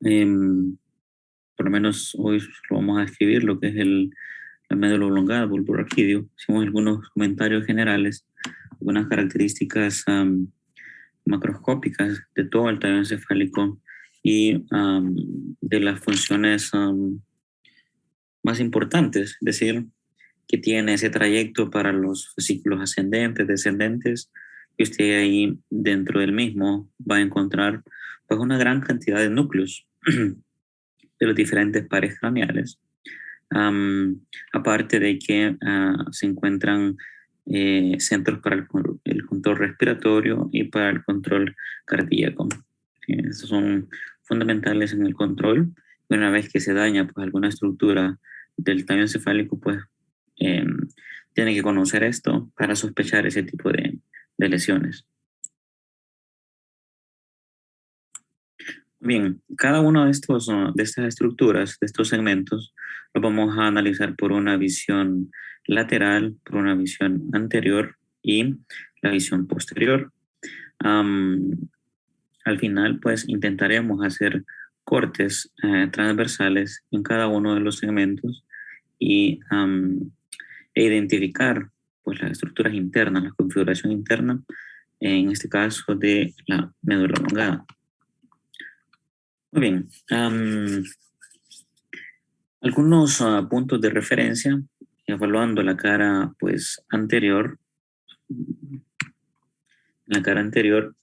Em, por lo menos hoy lo vamos a escribir, lo que es la médula oblongada, bulbo raquídeo. Hicimos algunos comentarios generales, algunas características macroscópicas de todo el tallo encefálico y de las funciones más importantes, es decir, que tiene ese trayecto para los fascículos ascendentes, descendentes, y usted ahí dentro del mismo va a encontrar pues una gran cantidad de núcleos de los diferentes pares craneales. Aparte de que se encuentran centros para el control respiratorio y para el control cardíaco. Estos son fundamentales en el control. Y una vez que se daña pues, alguna estructura del tallo encefálico, pues tiene que conocer esto para sospechar ese tipo de lesiones. Bien, cada uno de de estas estructuras, de estos segmentos, los vamos a analizar por una visión lateral, por una visión anterior y la visión posterior. Am, Al final, pues intentaremos hacer cortes transversales en cada uno de los segmentos y e identificar pues las estructuras internas, la configuración interna, en este caso de la médula oblongada. Muy bien. Algunos puntos de referencia, evaluando la cara pues anterior. En la cara anterior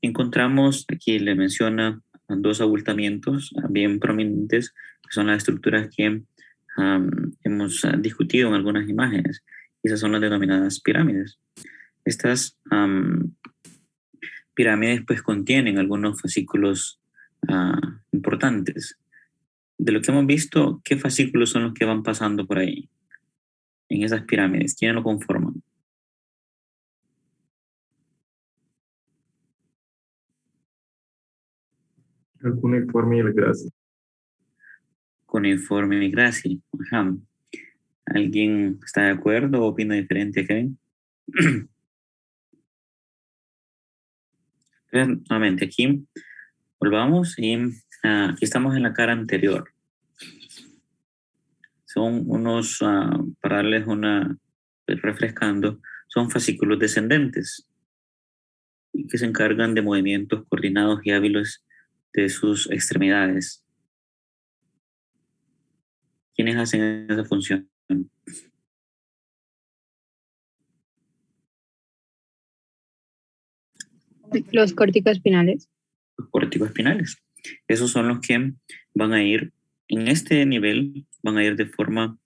encontramos, aquí le menciona dos abultamientos bien prominentes, que son las estructuras que hemos discutido en algunas imágenes. Esas son las denominadas pirámides. Estas pirámides pues contienen algunos fascículos importantes. De lo que hemos visto, ¿qué fascículos son los que van pasando por ahí? En esas pirámides, ¿quiénes lo conforman? El cuneiforme y el grácil. Cuneiforme y grácil. Ajá. ¿Alguien está de acuerdo o opina diferente, Kevin? Nuevamente, aquí volvamos y aquí estamos en la cara anterior. Son unos, para darles una, refrescando, son fascículos descendentes que se encargan de movimientos coordinados y hábiles de sus extremidades. ¿Quiénes hacen esa función? Los córtico-espinales. Los corticoespinales. Esos son los que van a ir en este nivel, van a ir de forma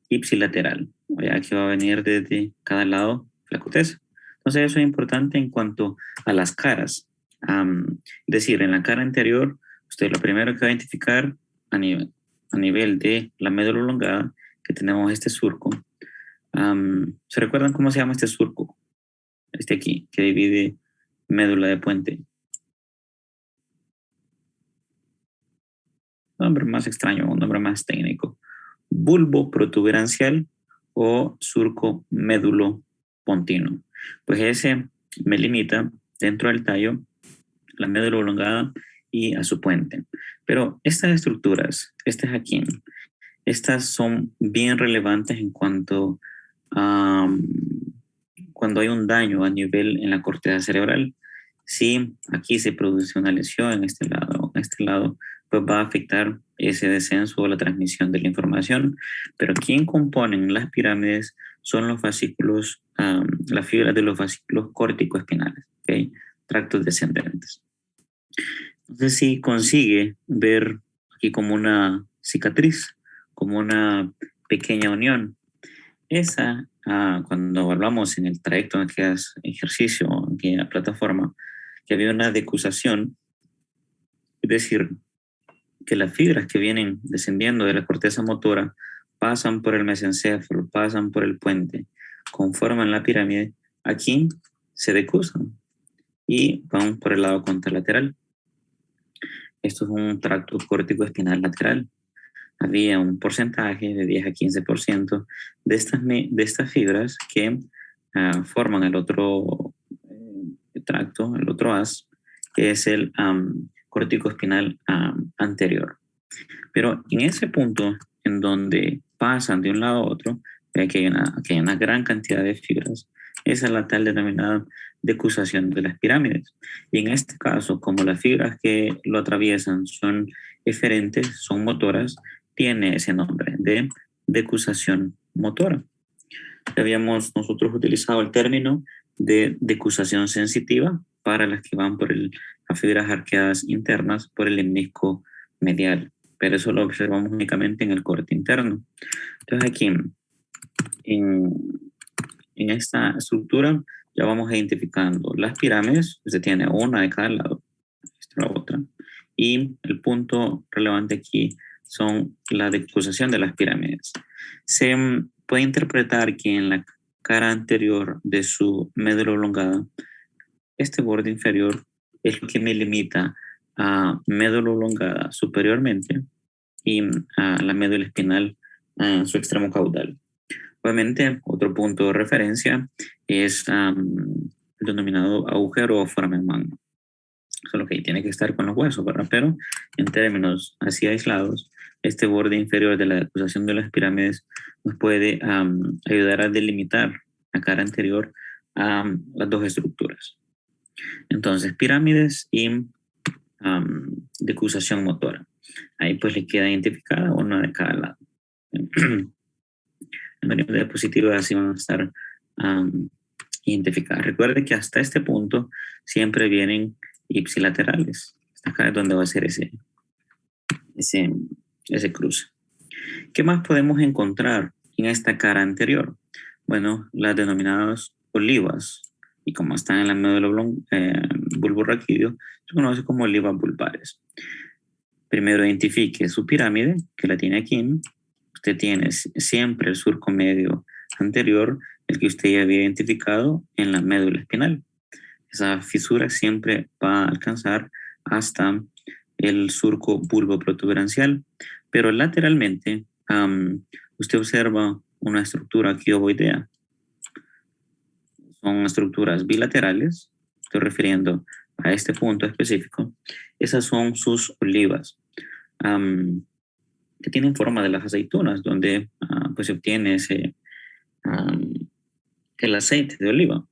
ipsilateral, ya que va a venir desde cada lado la corteza. Entonces eso es importante en cuanto a las caras. Es decir, en la cara anterior, usted lo primero que va a identificar a nivel de la médula oblongada, que tenemos este surco. ¿Se recuerdan cómo se llama este surco? Este aquí, que divide médula de puente. Un nombre más extraño, un nombre más técnico. Bulbo protuberancial o surco médulo pontino. Pues ese me limita dentro del tallo la médula oblongada y a su puente. Pero estas estructuras, este es aquí, estas son bien relevantes en cuanto a cuando hay un daño a nivel en la corteza cerebral. Si aquí se produce una lesión en este lado, pues va a afectar ese descenso o la transmisión de la información. Pero quien componen las pirámides son los fascículos, las fibras de los fascículos córtico-espinales, ¿okay? Tractos descendentes. Entonces, si consigue ver aquí como una cicatriz, como una pequeña unión, esa, cuando hablamos en el trayecto en aquel ejercicio, en aquella plataforma, que había una decusación, es decir, que las fibras que vienen descendiendo de la corteza motora pasan por el mesencéfalo, pasan por el puente, conforman la pirámide, aquí se decusan y van por el lado contralateral. Esto es un tracto córtico espinal lateral. Había un porcentaje de 10 a 15% de estas fibras que forman el otro tracto, el otro haz, que es el corticoespinal anterior. Pero en ese punto en donde pasan de un lado a otro, ve que hay una gran cantidad de fibras. Esa es la tal denominada decusación de las pirámides. Y en este caso, como las fibras que lo atraviesan son eferentes, son motoras, tiene ese nombre de decusación motora. Habíamos nosotros utilizado el término de decusación sensitiva para las que van por las fibras arqueadas internas por el lemnisco medial, pero eso lo observamos únicamente en el corte interno. Entonces aquí en esta estructura ya vamos identificando las pirámides. Usted tiene una de cada lado, esta la otra, y el punto relevante aquí son la decusación de las pirámides. Se puede interpretar que en la cara anterior de su médula oblongada, este borde inferior es lo que me limita a médula oblongada superiormente y a la médula espinal en su extremo caudal. Obviamente, otro punto de referencia es el denominado agujero o foramen magno. Solo que tiene que estar con los huesos, ¿verdad? Pero en términos así aislados, este borde inferior de la decusación de las pirámides nos puede ayudar a delimitar la cara anterior a las dos estructuras. Entonces, pirámides y decusación motora. Ahí pues le queda identificada una de cada lado. En la diapositiva así van a estar identificadas. Recuerde que hasta este punto siempre vienen ipsilaterales. Acá es donde va a ser ese cruce. ¿Qué más podemos encontrar en esta cara anterior? Bueno, las denominadas olivas. Y como están en la médula bulborraquídeo, se conoce como olivas vulvares. Primero identifique su pirámide, que la tiene aquí. Usted tiene siempre el surco medio anterior, el que usted ya había identificado en la médula espinal. Esa fisura siempre va a alcanzar hasta el surco bulboprotuberancial, pero lateralmente usted observa una estructura aquí ovoidea. Son estructuras bilaterales, estoy refiriendo a este punto específico. Esas son sus olivas, que tienen forma de las aceitunas, donde pues se obtiene el aceite de oliva.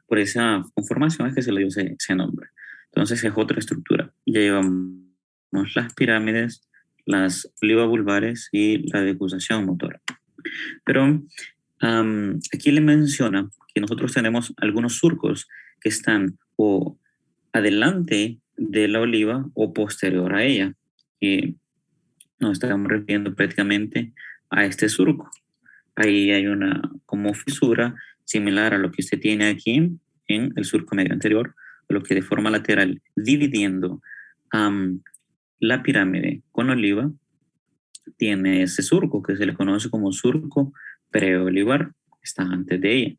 Por esa conformación es que se le dio ese nombre. Entonces es otra estructura. Ya llevamos las pirámides, las olivas vulvares y la decusación motora. Pero aquí le menciona que nosotros tenemos algunos surcos que están o adelante de la oliva o posterior a ella. Y nos estamos refiriendo prácticamente a este surco. Ahí hay una como fisura similar a lo que usted tiene aquí en el surco medio anterior, lo que de forma lateral, dividiendo la pirámide con oliva, tiene ese surco que se le conoce como surco preolivar, está antes de ella,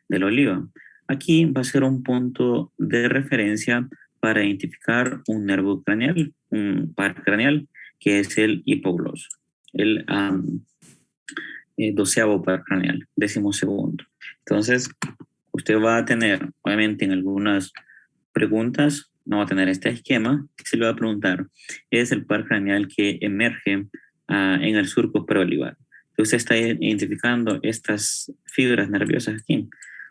de la oliva. Aquí va a ser un punto de referencia para identificar un nervio craneal, un par craneal, que es el hipogloso, el 12º par craneal, 12º. Entonces, usted va a tener, obviamente, en algunas preguntas, no va a tener este esquema, se le va a preguntar, es el par craneal que emerge en el surco preolivar. Usted está identificando estas fibras nerviosas aquí.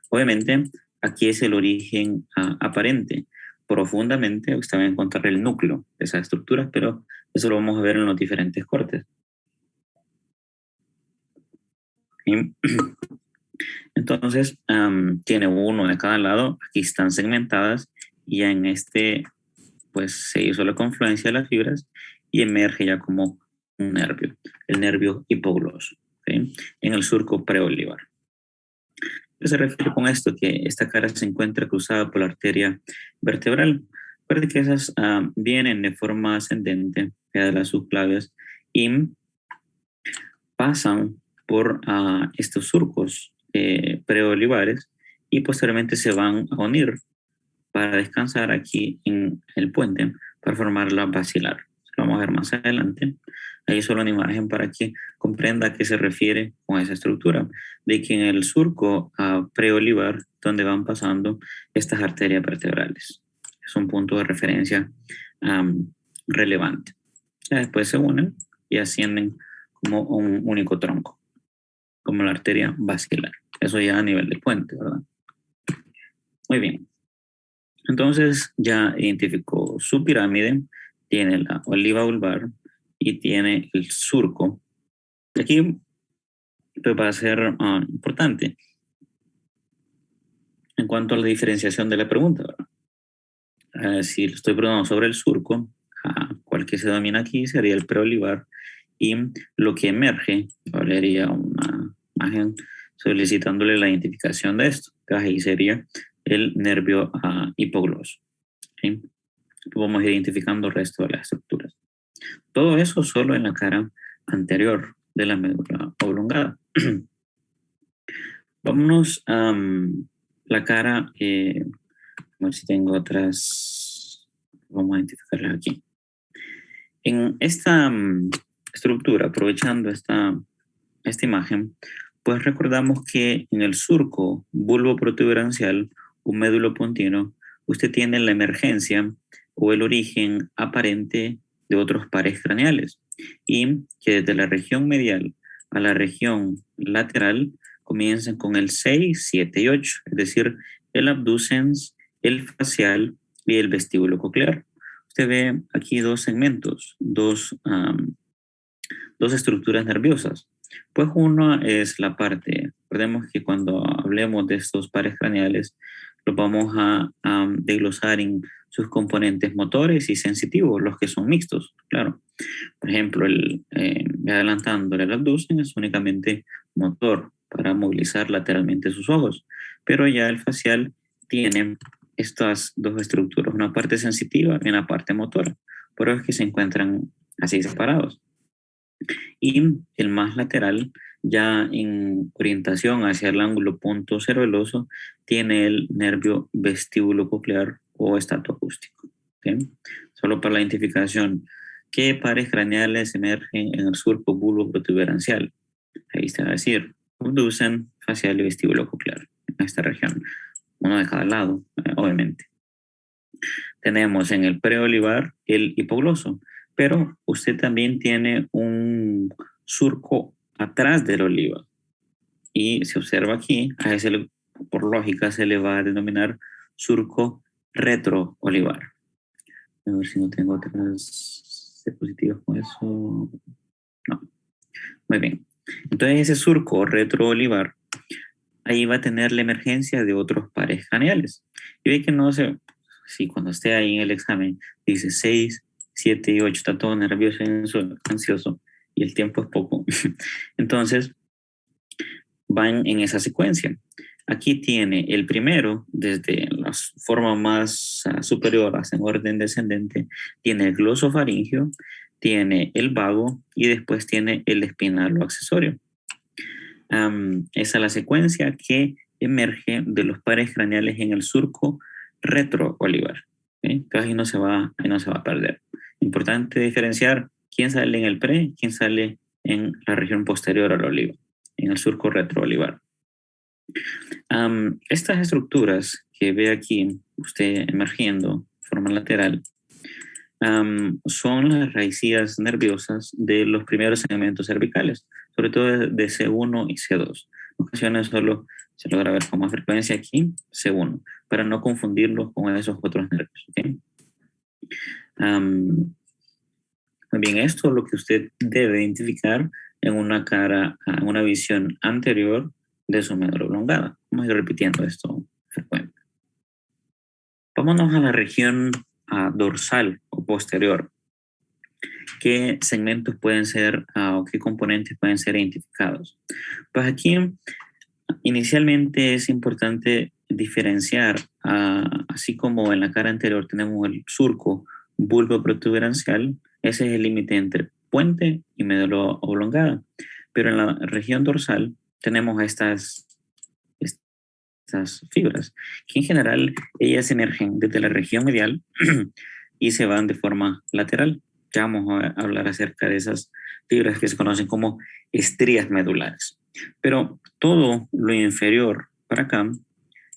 Obviamente, aquí es el origen aparente. Profundamente, usted va a encontrar el núcleo de esas estructuras, pero eso lo vamos a ver en los diferentes cortes. ¿Sí? Entonces, tiene uno de cada lado. Aquí están segmentadas y en este, pues, se hizo la confluencia de las fibras y emerge ya como un nervio, el nervio hipogloso, ¿sí? En el surco preolivar. ¿Qué se refiere con esto? Que esta cara se encuentra cruzada por la arteria vertebral. Recuerde que esas vienen de forma ascendente de las subclavias y pasan por estos surcos preolivares y posteriormente se van a unir para descansar aquí en el puente para formar la basilar. Lo vamos a ver más adelante. Ahí solo una imagen para que comprenda a qué se refiere con esa estructura, de que en el surco preolivar, donde van pasando estas arterias vertebrales. Es un punto de referencia relevante. Ya después se unen y ascienden como un único tronco, como la arteria vascular. Eso ya a nivel del puente, ¿verdad? Muy bien. Entonces ya identificó su pirámide, tiene la oliva vulvar y tiene el surco. Aquí pues, va a ser importante en cuanto a la diferenciación de la pregunta, ¿verdad? Si estoy preguntando sobre el surco, cuál que se domina aquí sería el preolivar y lo que emerge, hablaría una imagen solicitándole la identificación de esto, que ahí sería el nervio hipogloso. ¿Sí? Vamos identificando el resto de las estructuras. Todo eso solo en la cara anterior de la médula oblongada. Vámonos a la cara, a ver si tengo otras, vamos a identificarlas aquí. En esta estructura, aprovechando esta imagen, pues recordamos que en el surco bulboprotuberancial o médulo pontino, usted tiene la emergencia o el origen aparente de otros pares craneales y que desde la región medial a la región lateral comienzan con el 6, 7 y 8, es decir, el abducens, el facial y el vestíbulo coclear. Usted ve aquí dos segmentos, dos estructuras nerviosas. Pues uno es la parte, recordemos que cuando hablemos de estos pares craneales, los vamos a desglosar en sus componentes motores y sensitivos, los que son mixtos, claro. Por ejemplo, adelantando el abducen es únicamente motor para movilizar lateralmente sus ojos, pero ya el facial tiene estas dos estructuras, una parte sensitiva y una parte motora, por eso es que se encuentran así separados. Y el más lateral, ya en orientación hacia el ángulo punto cerebeloso, tiene el nervio vestíbulo coclear o estatoacústico. ¿Okay? Solo para la identificación, ¿qué pares craneales emergen en el surco bulboprotuberancial? Ahí está a decir, abducen, facial y vestíbulo coclear, en esta región. Uno de cada lado, obviamente. Tenemos en el preolivar el hipogloso, pero usted también tiene un surco atrás del oliva. Y se observa aquí, a ese por lógica se le va a denominar surco retroolivar. A ver si no tengo otras diapositivas con eso. No. Muy bien. Entonces ese surco retroolivar, ahí va a tener la emergencia de otros pares craneales. Y ve que no se... Si cuando esté ahí en el examen dice 6, 7 y 8, está todo nervioso y ansioso y el tiempo es poco, entonces van en esa secuencia. Aquí tiene el primero, desde la forma más superior hasta en orden descendente, tiene el glosofaringio, tiene el vago y después tiene el espinal o accesorio. Esa es la secuencia que emerge de los pares craneales en el surco retroolivar. ¿Okay? Ahí no se va a perder. Importante diferenciar quién sale en el pre, quién sale en la región posterior al oliva, en el surco retroolivar. Estas estructuras que ve aquí usted emergiendo de forma lateral son las raicillas nerviosas de los primeros segmentos cervicales, sobre todo de C1 y C2. En ocasiones solo se logra ver con más frecuencia aquí C1, para no confundirlo con esos otros nervios. ¿Okay? Muy bien, esto es lo que usted debe identificar en una cara, en una visión anterior de su médula oblongada. Vamos a ir repitiendo esto frecuente. Vámonos a la región dorsal o posterior. ¿Qué segmentos pueden ser o qué componentes pueden ser identificados? Pues aquí inicialmente es importante diferenciar, así como en la cara anterior tenemos el surco bulboprotuberancial, ese es el límite entre puente y médula oblongada, pero en la región dorsal tenemos estas fibras, que en general ellas emergen desde la región medial y se van de forma lateral. Ya vamos a hablar acerca de esas fibras que se conocen como estrías medulares. Pero todo lo inferior para acá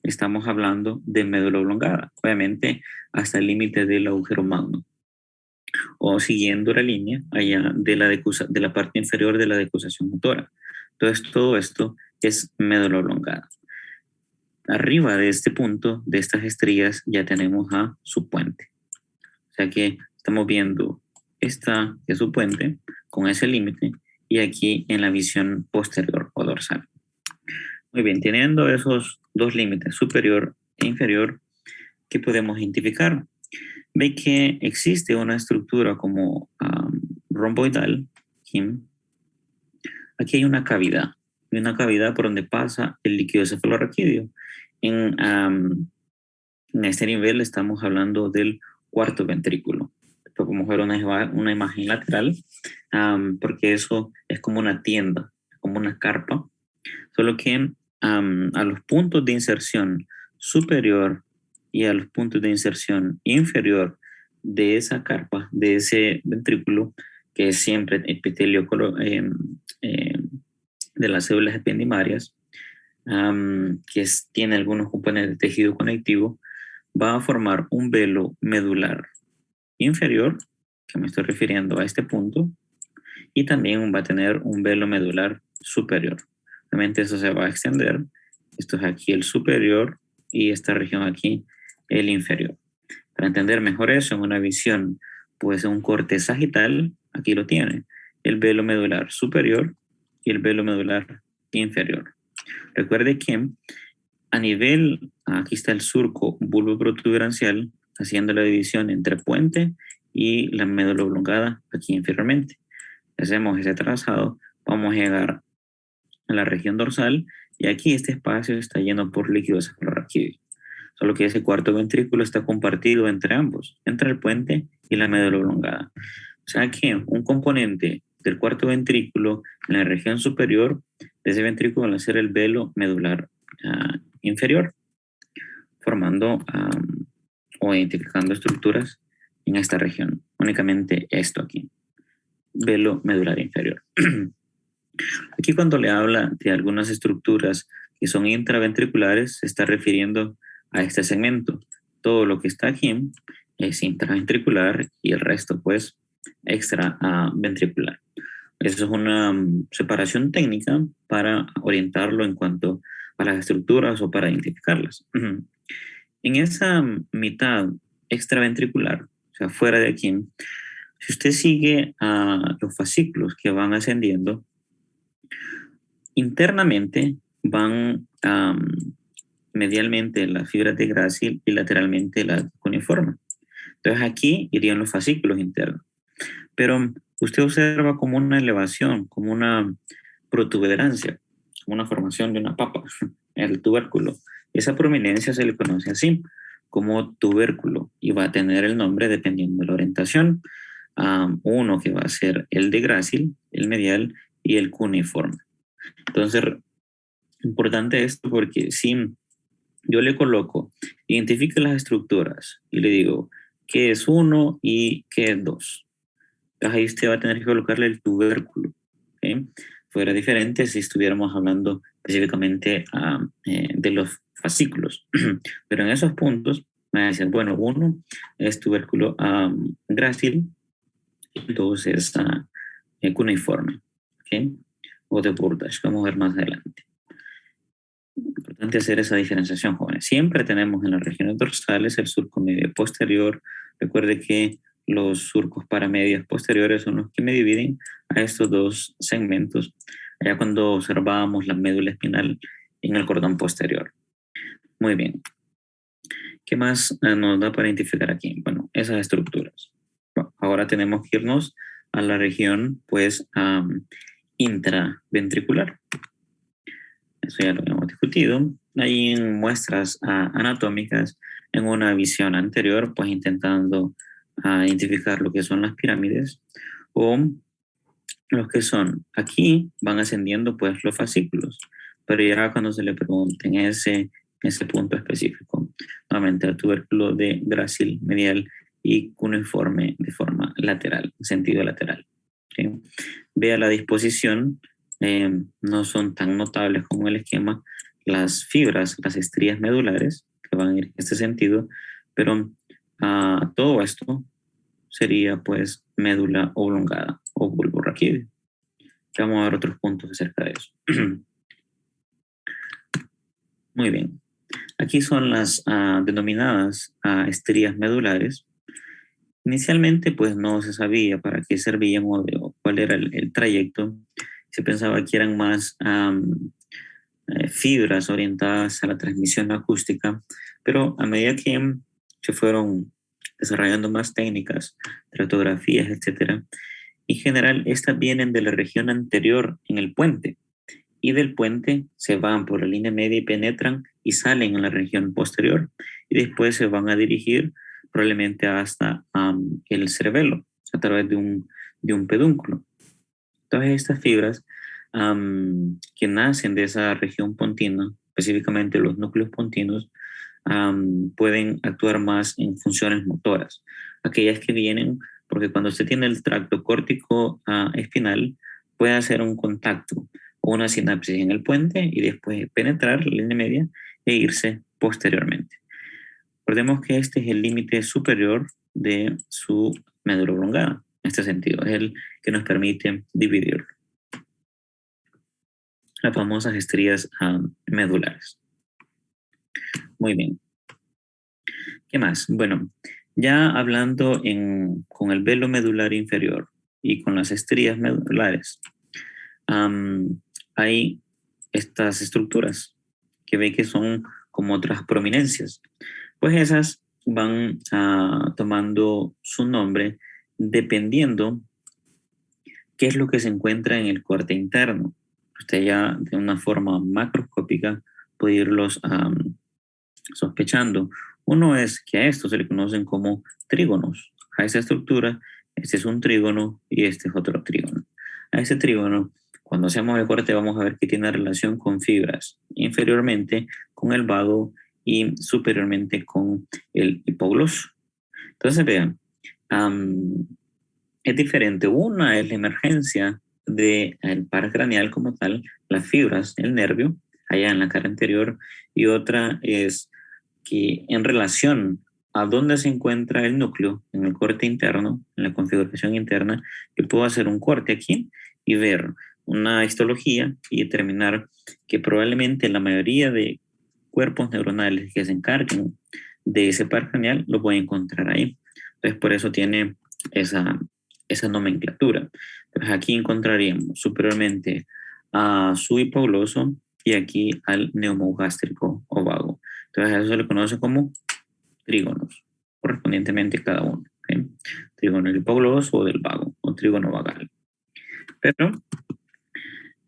estamos hablando de médula oblongada, obviamente hasta el límite del agujero magno, o siguiendo la línea allá de la parte inferior de la decusación motora. Entonces, todo esto es médula oblongada. Arriba de este punto, de estas estrías, ya tenemos a su puente. O sea que estamos viendo esta que es su puente con ese límite y aquí en la visión posterior o dorsal. Muy bien, teniendo esos dos límites, superior e inferior, ¿qué podemos identificar? Ve que existe una estructura como romboidal. Aquí hay una cavidad por donde pasa el líquido cefalorraquídeo. En este nivel estamos hablando del cuarto ventrículo. Después podemos ver una imagen lateral, porque eso es como una tienda, como una carpa, solo que a los puntos de inserción superior y a los puntos de inserción inferior de esa carpa, de ese ventrículo, que es siempre epitelio de las células ependimarias, tiene algunos componentes de tejido conectivo, va a formar un velo medular inferior, que me estoy refiriendo a este punto, y también va a tener un velo medular superior. Obviamente eso se va a extender. Esto es aquí el superior y esta región aquí el inferior. Para entender mejor eso en una visión, pues un corte sagital, aquí lo tiene, el velo medular superior y el velo medular inferior. Recuerde que a nivel, aquí está el surco bulboprotuberancial, haciendo la división entre puente y la médula oblongada aquí inferiormente. Hacemos ese trazado, vamos a llegar a la región dorsal y aquí este espacio está lleno por líquido cefalorraquídeo. Solo que ese cuarto ventrículo está compartido entre ambos, entre el puente y la médula oblongada. O sea que un componente del cuarto ventrículo en la región superior de ese ventrículo va a ser el velo medular inferior, formando o identificando estructuras en esta región. Únicamente esto aquí, velo medular inferior. Aquí cuando le habla de algunas estructuras que son intraventriculares, se está refiriendo a este segmento. Todo lo que está aquí es intraventricular y el resto pues extraventricular. Eso es una separación técnica para orientarlo en cuanto a las estructuras o para identificarlas. En esa mitad extraventricular, o sea, fuera de aquí, si usted sigue a los fascículos que van ascendiendo, internamente van medialmente las fibras de Gracil y lateralmente la cuneiforme. Entonces aquí irían los fascículos internos. Pero usted observa como una elevación, como una protuberancia, como una formación de una papa en el tubérculo. Esa prominencia se le conoce así, como tubérculo, y va a tener el nombre dependiendo de la orientación. Uno que va a ser el de Gracil, el medial, y el cuneiforme. Entonces, importante esto porque si yo le coloco, identifique las estructuras y le digo qué es 1 y qué es 2. Entonces ahí usted va a tener que colocarle el tubérculo. ¿Okay? Fuera diferente si estuviéramos hablando específicamente de los fascículos. Pero en esos puntos me va a decir, bueno, 1 es tubérculo Gracil y 2 es cuneiforme. ¿Okay? O de Burdach, vamos a ver más adelante. Importante hacer esa diferenciación, jóvenes. Siempre tenemos en las regiones dorsales el surco medio posterior. Recuerde que los surcos paramedios posteriores son los que me dividen a estos dos segmentos, allá cuando observábamos la médula espinal en el cordón posterior. Muy bien. ¿Qué más nos da para identificar aquí? Bueno, esas estructuras. Bueno, ahora tenemos que irnos a la región, pues, intraventricular. Eso ya lo hemos discutido. Ahí en muestras anatómicas, en una visión anterior, pues intentando identificar lo que son las pirámides o los que son. Aquí van ascendiendo pues los fascículos, pero ya cuando se le pregunten ese punto específico, nuevamente el tubérculo de Gracil medial y cuneiforme de forma lateral, en sentido lateral. ¿Okay? Vea la disposición. No son tan notables como el esquema, las fibras, las estrías medulares, que van a ir en este sentido, pero todo esto sería pues médula oblongada o bulbo raquídeo. Vamos a ver otros puntos acerca de eso. Muy bien. Aquí son las denominadas estrías medulares. Inicialmente, pues no se sabía para qué servían o cuál era el trayecto. Se pensaba que eran más fibras orientadas a la transmisión acústica, pero a medida que se fueron desarrollando más técnicas, tractografías, etcétera, en general estas vienen de la región anterior en el puente, y del puente se van por la línea media y penetran y salen en la región posterior, y después se van a dirigir probablemente hasta el cerebelo a través de un pedúnculo. Todas estas fibras que nacen de esa región pontina, específicamente los núcleos pontinos, pueden actuar más en funciones motoras. Aquellas que vienen, porque cuando usted tiene el tracto córtico espinal, puede hacer un contacto o una sinapsis en el puente y después penetrar la línea media e irse posteriormente. Recordemos que este es el límite superior de su médula oblongada. En este sentido, es el que nos permite dividirlo. Las famosas estrías medulares. Muy bien. ¿Qué más? Bueno, ya hablando con el velo medular inferior y con las estrías medulares, hay estas estructuras que ve que son como otras prominencias. Pues esas van tomando su nombre dependiendo qué es lo que se encuentra en el corte interno. Usted ya de una forma macroscópica puede irlos sospechando. Uno es que a esto se le conocen como trígonos. A esa estructura, este es un trígono y este es otro trígono. A ese trígono, cuando hacemos el corte, vamos a ver que tiene relación con fibras, inferiormente con el vago y superiormente con el hipogloso. Entonces, vean, es diferente. Una es la emergencia del par craneal como tal, las fibras, el nervio, allá en la cara anterior, y otra es que en relación a dónde se encuentra el núcleo, en el corte interno, en la configuración interna, yo puedo hacer un corte aquí y ver una histología y determinar que probablemente la mayoría de cuerpos neuronales que se encarguen de ese par craneal lo voy a encontrar ahí. Entonces, por eso tiene esa nomenclatura. Entonces, aquí encontraríamos superiormente a su hipogloso y aquí al neumogástrico o vago. Entonces, a eso se le conoce como trígonos, correspondientemente cada uno. ¿Okay? Trígono del hipogloso o del vago, o trígono vagal. Pero,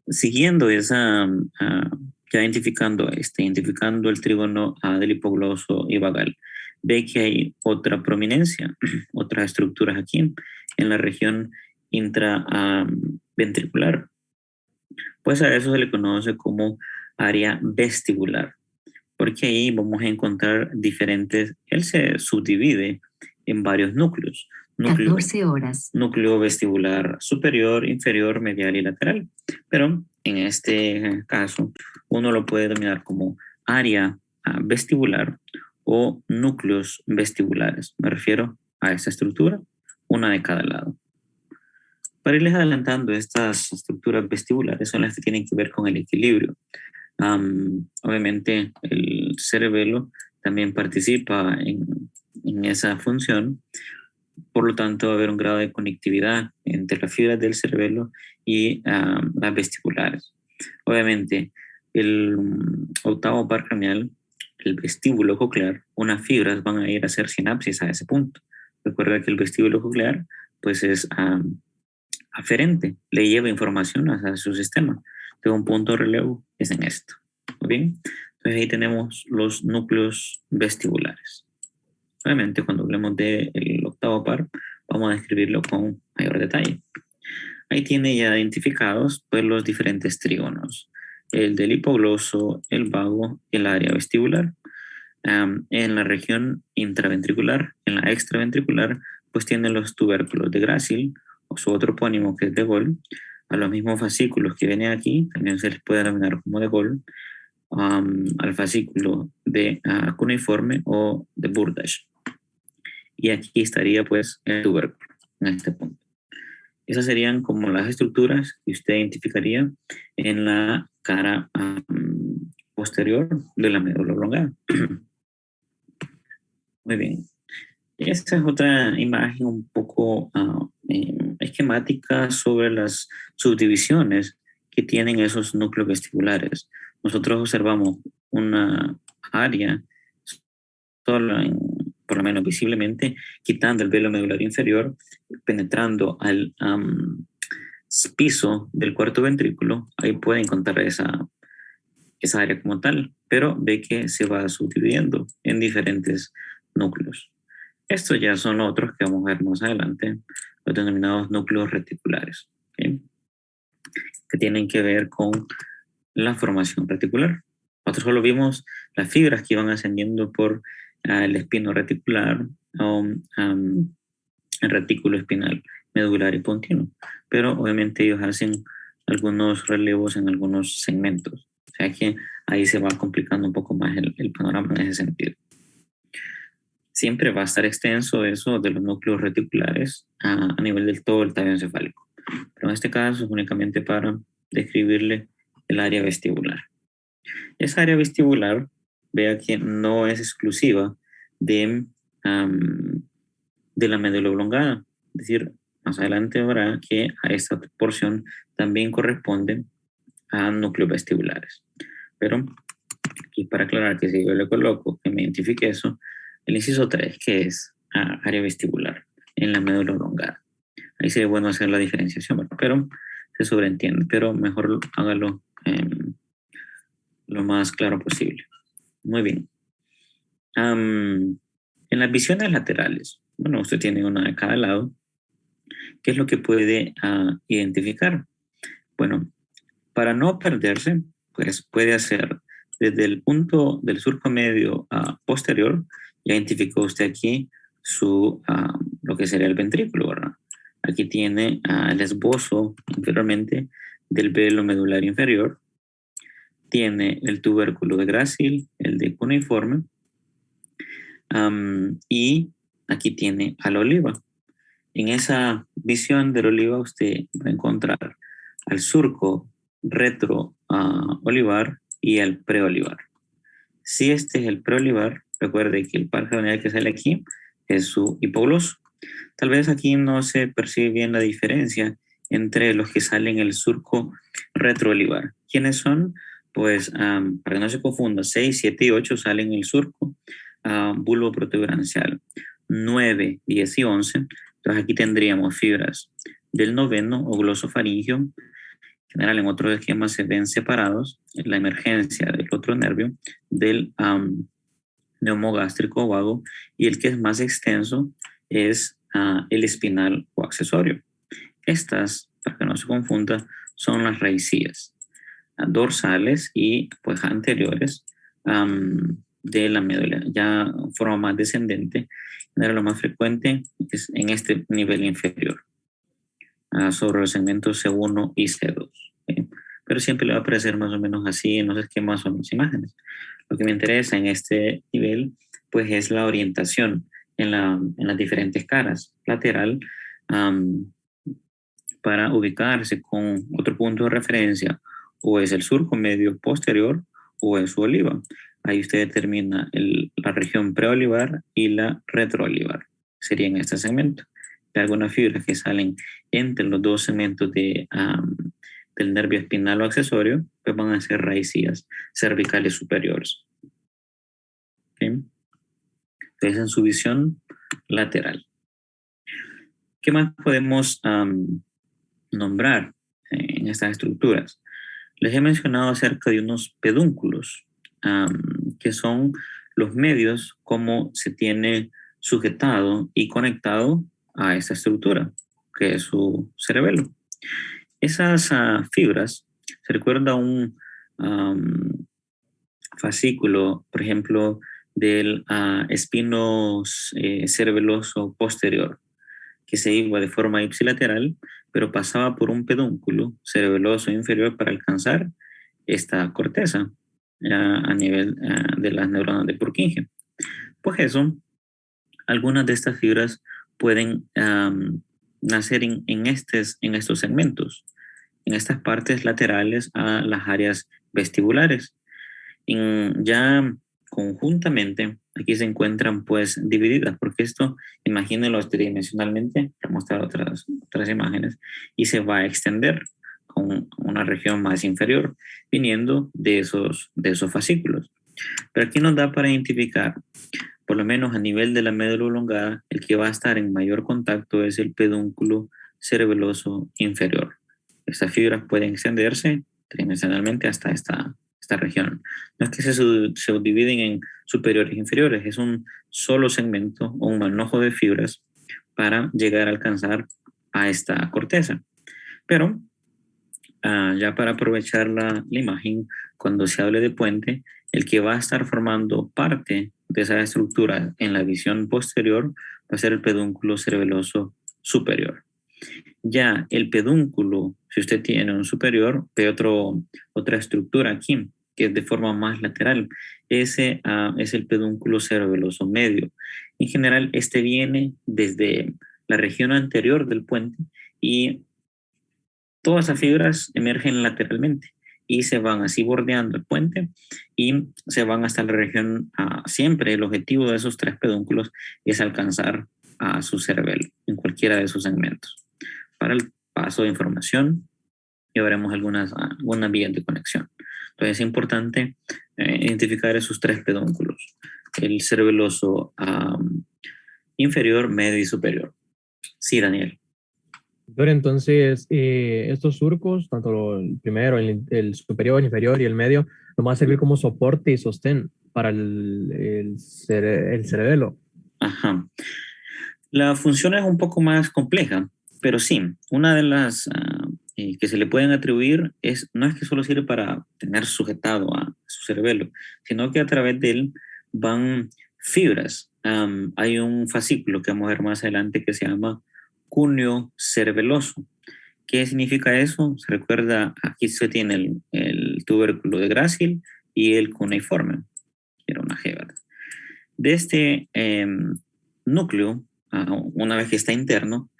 siguiendo ya identificando el trígono del hipogloso y vagal, ve que hay otra prominencia, otras estructuras aquí en la región intraventricular. Pues a eso se le conoce como área vestibular, porque ahí vamos a encontrar él se subdivide en varios núcleos. 14 horas. Núcleo vestibular superior, inferior, medial y lateral. Pero en este caso, uno lo puede denominar como área vestibular o núcleos vestibulares. Me refiero a esta estructura, una de cada lado. Para irles adelantando, estas estructuras vestibulares son las que tienen que ver con el equilibrio. Obviamente el cerebelo también participa en esa función, por lo tanto va a haber un grado de conectividad entre las fibras del cerebelo y las vestibulares. Obviamente el octavo par craneal, el vestíbulo coclear, unas fibras van a ir a hacer sinapsis a ese punto. Recuerda que el vestíbulo coclear pues es aferente, le lleva información a su sistema. Entonces un punto de relevo es en esto. ¿Muy bien? Entonces ahí tenemos los núcleos vestibulares. Obviamente cuando hablemos del octavo par, vamos a describirlo con mayor detalle. Ahí tiene ya identificados pues, los diferentes trígonos. El del hipogloso, el vago, el área vestibular. En la región intraventricular, en la extraventricular, pues tiene los tubérculos de Gracil, o su otro topónimo que es de Gol. A los mismos fascículos que vienen aquí, también se les puede denominar como de Gol. al fascículo de cuneiforme o de Burdach. Y aquí estaría pues el tubérculo en este punto. Esas serían como las estructuras que usted identificaría en la cara posterior de la médula oblongada. Muy bien. Esta es otra imagen un poco esquemática sobre las subdivisiones que tienen esos núcleos vestibulares. Nosotros observamos una área solo por lo menos visiblemente, quitando el velo medular inferior, penetrando al piso del cuarto ventrículo. Ahí puede encontrar esa área como tal, pero ve que se va subdividiendo en diferentes núcleos. Estos ya son otros que vamos a ver más adelante, los denominados núcleos reticulares, ¿okay? Que tienen que ver con la formación reticular. Nosotros solo vimos las fibras que iban ascendiendo por el espino reticular o el retículo espinal medular y pontino, pero obviamente ellos hacen algunos relevos en algunos segmentos, o sea que ahí se va complicando un poco más el panorama en ese sentido. Siempre va a estar extenso eso de los núcleos reticulares a nivel del todo el tallo encefálico, pero en este caso es únicamente para describirle el área vestibular. Esa área vestibular, vea que no es exclusiva de la médula oblongada, es decir, más adelante verá que a esta porción también corresponde a núcleos vestibulares. Pero aquí para aclarar que si yo le coloco que me identifique eso, el inciso 3, que es área vestibular en la médula oblongada. Ahí sería bueno hacer la diferenciación, ¿verdad? Pero se sobreentiende, pero mejor hágalo lo más claro posible. Muy bien. En las visiones laterales, bueno, usted tiene una de cada lado. ¿Qué es lo que puede identificar? Bueno, para no perderse, pues puede hacer desde el punto del surco medio posterior. Ya identificó usted aquí lo que sería el ventrículo, ¿verdad? Aquí tiene el esbozo inferiormente del velo medular inferior. Tiene el tubérculo de Gracil, el de cuneiforme, y aquí tiene a la oliva. En esa visión de la oliva usted va a encontrar al surco retro olivar y al preolivar. Si este es el preolivar, recuerde que el par craneal que sale aquí es su hipogloso. Tal vez aquí no se percibe bien la diferencia entre los que salen el surco retroolivar. ¿Quiénes son? Pues para que no se confunda, 6, 7 y 8 salen en el surco bulbo protuberancial. 9, 10 y 11. Entonces aquí tendríamos fibras del noveno o glosofaringio. En general en otros esquemas se ven separados la emergencia del otro nervio del neumogástrico vago, y el que es más extenso es el espinal o accesorio. Estas, para que no se confunda, son las raicías dorsales y pues anteriores de la médula. Ya en forma más descendente, era lo más frecuente es en este nivel inferior, sobre los segmentos C1 y C2. ¿Okay? Pero siempre le va a aparecer más o menos así en los esquemas o en las imágenes. Lo que me interesa en este nivel pues es la orientación en las diferentes caras. Lateral, para ubicarse con otro punto de referencia, o es el surco medio posterior o es su oliva. Ahí usted determina la región preolivar y la retroolivar. Sería en este segmento. Hay algunas fibras que salen entre los dos segmentos del nervio espinal o accesorio, pues van a ser raicías cervicales superiores. ¿Okay? Entonces, en su visión lateral. ¿Qué más podemos nombrar en estas estructuras? Les he mencionado acerca de unos pedúnculos, que son los medios como se tiene sujetado y conectado a esta estructura, que es su cerebelo. Esas fibras, se recuerda un fascículo, por ejemplo, del espino cerebeloso posterior, que se iba de forma ipsilateral, pero pasaba por un pedúnculo cerebeloso inferior para alcanzar esta corteza. a nivel de las neuronas de Purkinje. Pues eso, algunas de estas fibras pueden nacer en estos segmentos, en estas partes laterales a las áreas vestibulares. Ya conjuntamente, aquí se encuentran pues divididas, porque esto, imagínenlo tridimensionalmente, para mostrar otras imágenes, y se va a extender con una región más inferior, viniendo de esos fascículos. Pero aquí nos da para identificar, por lo menos a nivel de la médula oblongada, el que va a estar en mayor contacto es el pedúnculo cerebeloso inferior. Estas fibras pueden extenderse tridimensionalmente hasta esta región. No es que se subdividen en superiores e inferiores, es un solo segmento o un manojo de fibras para llegar a alcanzar a esta corteza. Pero ya para aprovechar la imagen, cuando se hable de puente, el que va a estar formando parte de esa estructura en la visión posterior va a ser el pedúnculo cerebeloso superior. Ya el pedúnculo, si usted tiene un superior, ve otra estructura aquí, que es de forma más lateral. Ese es el pedúnculo cerebeloso medio. En general, este viene desde la región anterior del puente y todas esas fibras emergen lateralmente y se van así bordeando el puente y se van hasta la región. Siempre el objetivo de esos tres pedúnculos es alcanzar a su cerebelo en cualquiera de sus segmentos. Para el paso de información y veremos algunas vías de conexión. Entonces es importante identificar esos tres pedúnculos, el cerebeloso inferior, medio y superior. Sí, Daniel. Pero entonces, estos surcos, tanto el primero, el superior, el inferior y el medio, nos van a servir como soporte y sostén para el cerebelo. Ajá. La función es un poco más compleja, pero sí, una de las que se le pueden atribuir no es que solo sirve para tener sujetado a su cerebelo, sino que a través de él van fibras. Hay un fascículo que vamos a ver más adelante que se llama cúneo cerebeloso. ¿Qué significa eso? Se recuerda, aquí se tiene el tubérculo de Gracil y el cuneiforme, que era una G, ¿verdad? De este núcleo, una vez que está interno,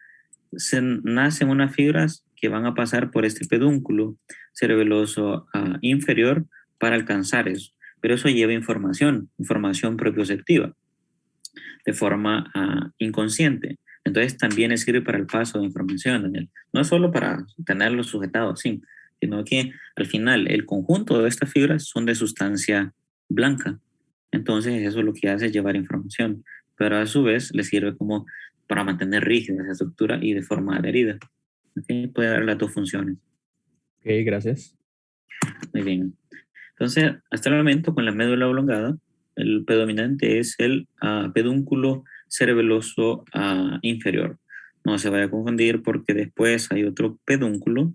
se nacen unas fibras que van a pasar por este pedúnculo cerebeloso inferior para alcanzar eso. Pero eso lleva información propioceptiva, de forma inconsciente. Entonces también sirve para el paso de información, Daniel. No es solo para tenerlo sujetado, sí, sino que al final el conjunto de estas fibras son de sustancia blanca. Entonces eso lo que hace es llevar información, pero a su vez le sirve como para mantener rígida esa estructura y de forma adherida. ¿Okay? Puede dar las dos funciones. Ok, gracias. Muy bien. Entonces, hasta el momento con la médula oblongada, el predominante es el pedúnculo cerebeloso inferior. No se vaya a confundir porque después hay otro pedúnculo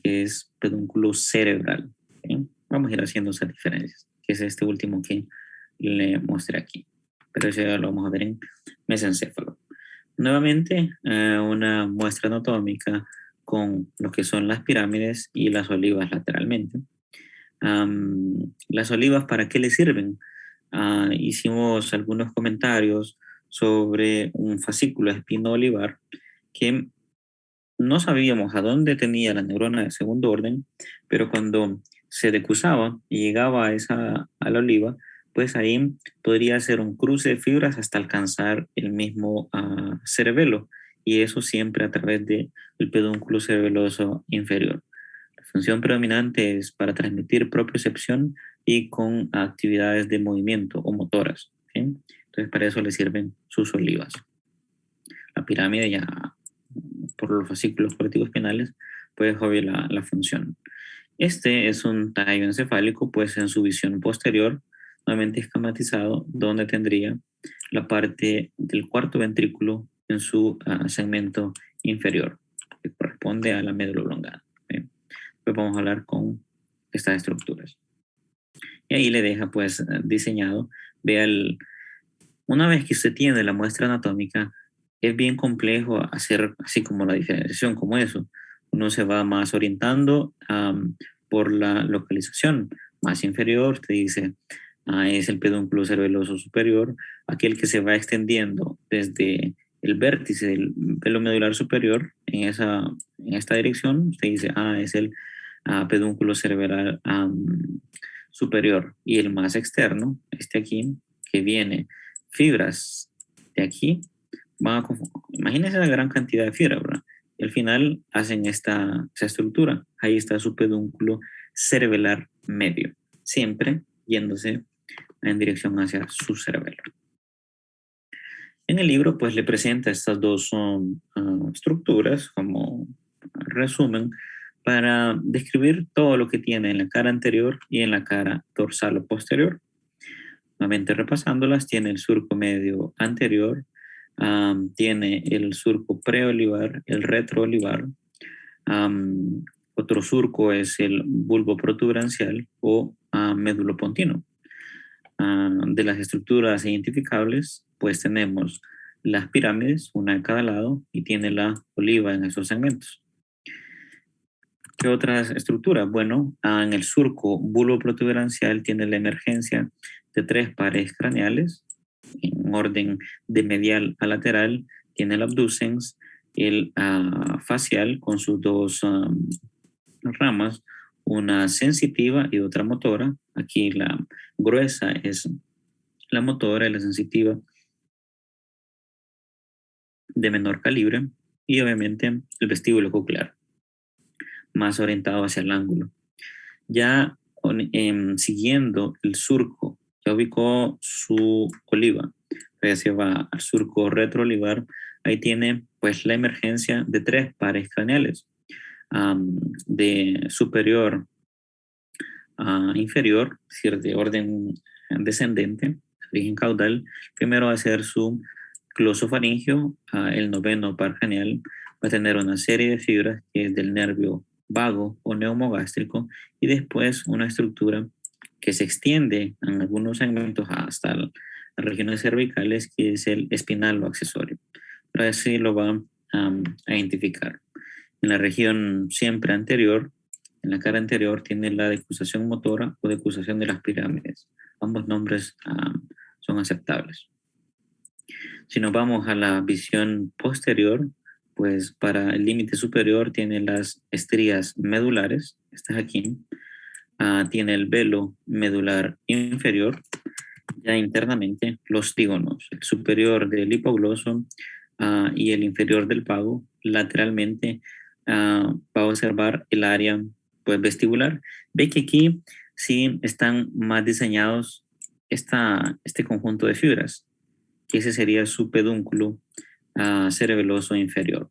que es pedúnculo cerebral. ¿Okay? Vamos a ir haciendo esas diferencias, que es este último que le mostré aquí. Pero eso ya lo vamos a ver en mesencéfalo. Nuevamente, una muestra anatómica con lo que son las pirámides y las olivas lateralmente. Las olivas, ¿para qué les sirven? Hicimos algunos comentarios sobre un fascículo espino olivar que no sabíamos a dónde tenía la neurona de segundo orden, pero cuando se decusaba y llegaba a la oliva, pues ahí podría ser un cruce de fibras hasta alcanzar el mismo cerebelo, y eso siempre a través del pedúnculo cerebeloso inferior. La función predominante es para transmitir propiocepción y con actividades de movimiento o motoras. ¿Okay? Entonces para eso le sirven sus olivas. La pirámide ya por los fascículos corticoespinales, pues obvio la función. Este es un tallo encefálico, pues en su visión posterior, nuevamente esquematizado, donde tendría la parte del cuarto ventrículo en su segmento inferior, que corresponde a la médula oblongada. ¿Okay? Pues vamos a hablar con estas estructuras. Y ahí le deja pues diseñado, vea una vez que usted tiene la muestra anatómica, es bien complejo hacer así como la diferenciación, como eso. Uno se va más orientando por la localización, más inferior, te dice, es el pedúnculo cerebeloso superior, aquel que se va extendiendo desde el vértice del pelo medular superior en esta dirección, usted dice, es el pedúnculo cerebral superior. Y el más externo, este aquí, que viene fibras de aquí, imagínense la gran cantidad de fibras, ¿verdad? Y al final hacen esa estructura. Ahí está su pedúnculo cerebelar medio, siempre yéndose en dirección hacia su cerebelo. En el libro, pues le presenta estas dos estructuras como resumen para describir todo lo que tiene en la cara anterior y en la cara dorsal o posterior. Nuevamente repasándolas, tiene el surco medio anterior, tiene el surco preolivar, el retroolivar, otro surco es el bulbo protuberancial o médulo-pontino. De las estructuras identificables, pues tenemos las pirámides, una de cada lado, y tiene la oliva en esos segmentos. ¿Qué otras estructuras? Bueno, en el surco bulbo protuberancial tiene la emergencia de 3 pares craneales, en orden de medial a lateral, tiene el abducens, el facial con sus dos ramas, una sensitiva y otra motora. Aquí la gruesa es la motora y la sensitiva de menor calibre, y obviamente el vestíbulo coclear, más orientado hacia el ángulo. Ya siguiendo el surco, ya ubicó su oliva, ya se va al surco retroolivar, ahí tiene pues la emergencia de 3 pares craneales, de superior a inferior, es decir, de orden descendente, origen caudal. Primero va a ser su glosofaringio, el noveno par craneal, va a tener una serie de fibras que es del nervio vago o neumogástrico, y después una estructura que se extiende en algunos segmentos hasta las regiones cervicales, que es el espinal o accesorio. Pero así lo va a identificar. En la región siempre anterior, en la cara anterior, tiene la decusación motora o decusación de las pirámides. Ambos nombres son aceptables. Si nos vamos a la visión posterior, pues para el límite superior tiene las estrías medulares, estas aquí, tiene el velo medular inferior, ya internamente los tígonos, el superior del hipogloso y el inferior del pago, lateralmente va a observar el área pues, vestibular. Ve que aquí sí están más diseñados este conjunto de fibras, que ese sería su pedúnculo cerebeloso inferior,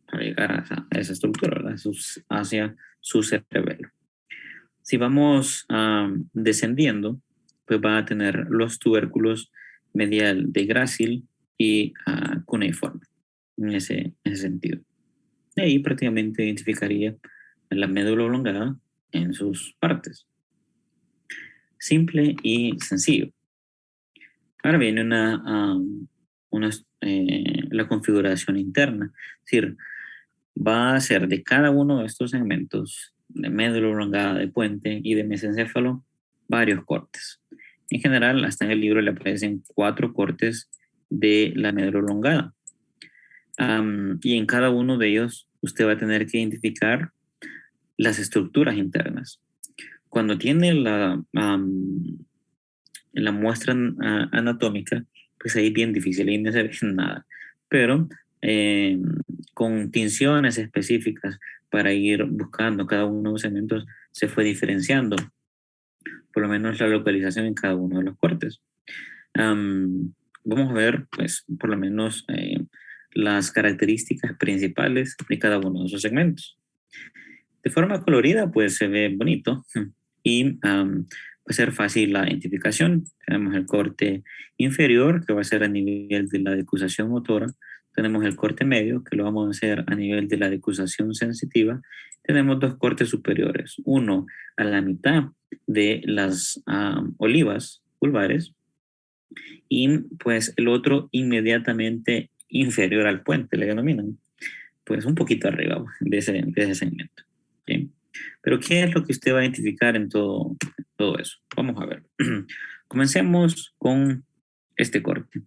para llegar a esa estructura, ¿verdad? Hacia su cerebelo. Si vamos descendiendo, pues va a tener los tubérculos medial de grácil y cuneiforme, en ese sentido. Y ahí prácticamente identificaría la médula oblongada en sus partes. Simple y sencillo. Ahora viene la configuración interna. Es decir, va a ser de cada uno de estos segmentos, de médula oblongada, de puente y de mesencéfalo, varios cortes. En general, hasta en el libro le aparecen 4 cortes de la médula oblongada. Y en cada uno de ellos usted va a tener que identificar las estructuras internas. Cuando tiene la muestra anatómica, pues ahí es bien difícil, ahí no se ve nada. Pero con tinciones específicas para ir buscando cada uno de los segmentos, se fue diferenciando por lo menos la localización en cada uno de los cortes. Vamos a ver, pues, por lo menos las características principales de cada uno de esos segmentos. De forma colorida, pues se ve bonito y va a ser fácil la identificación. Tenemos el corte inferior, que va a ser a nivel de la decusación motora. Tenemos el corte medio, que lo vamos a hacer a nivel de la decusación sensitiva. Tenemos 2 cortes superiores, uno a la mitad de las olivas vulvares y pues el otro inmediatamente inferior al puente, le denominan, pues un poquito arriba de ese segmento. ¿Sí? Pero ¿qué es lo que usted va a identificar en todo eso? Vamos a ver. Comencemos con este corte.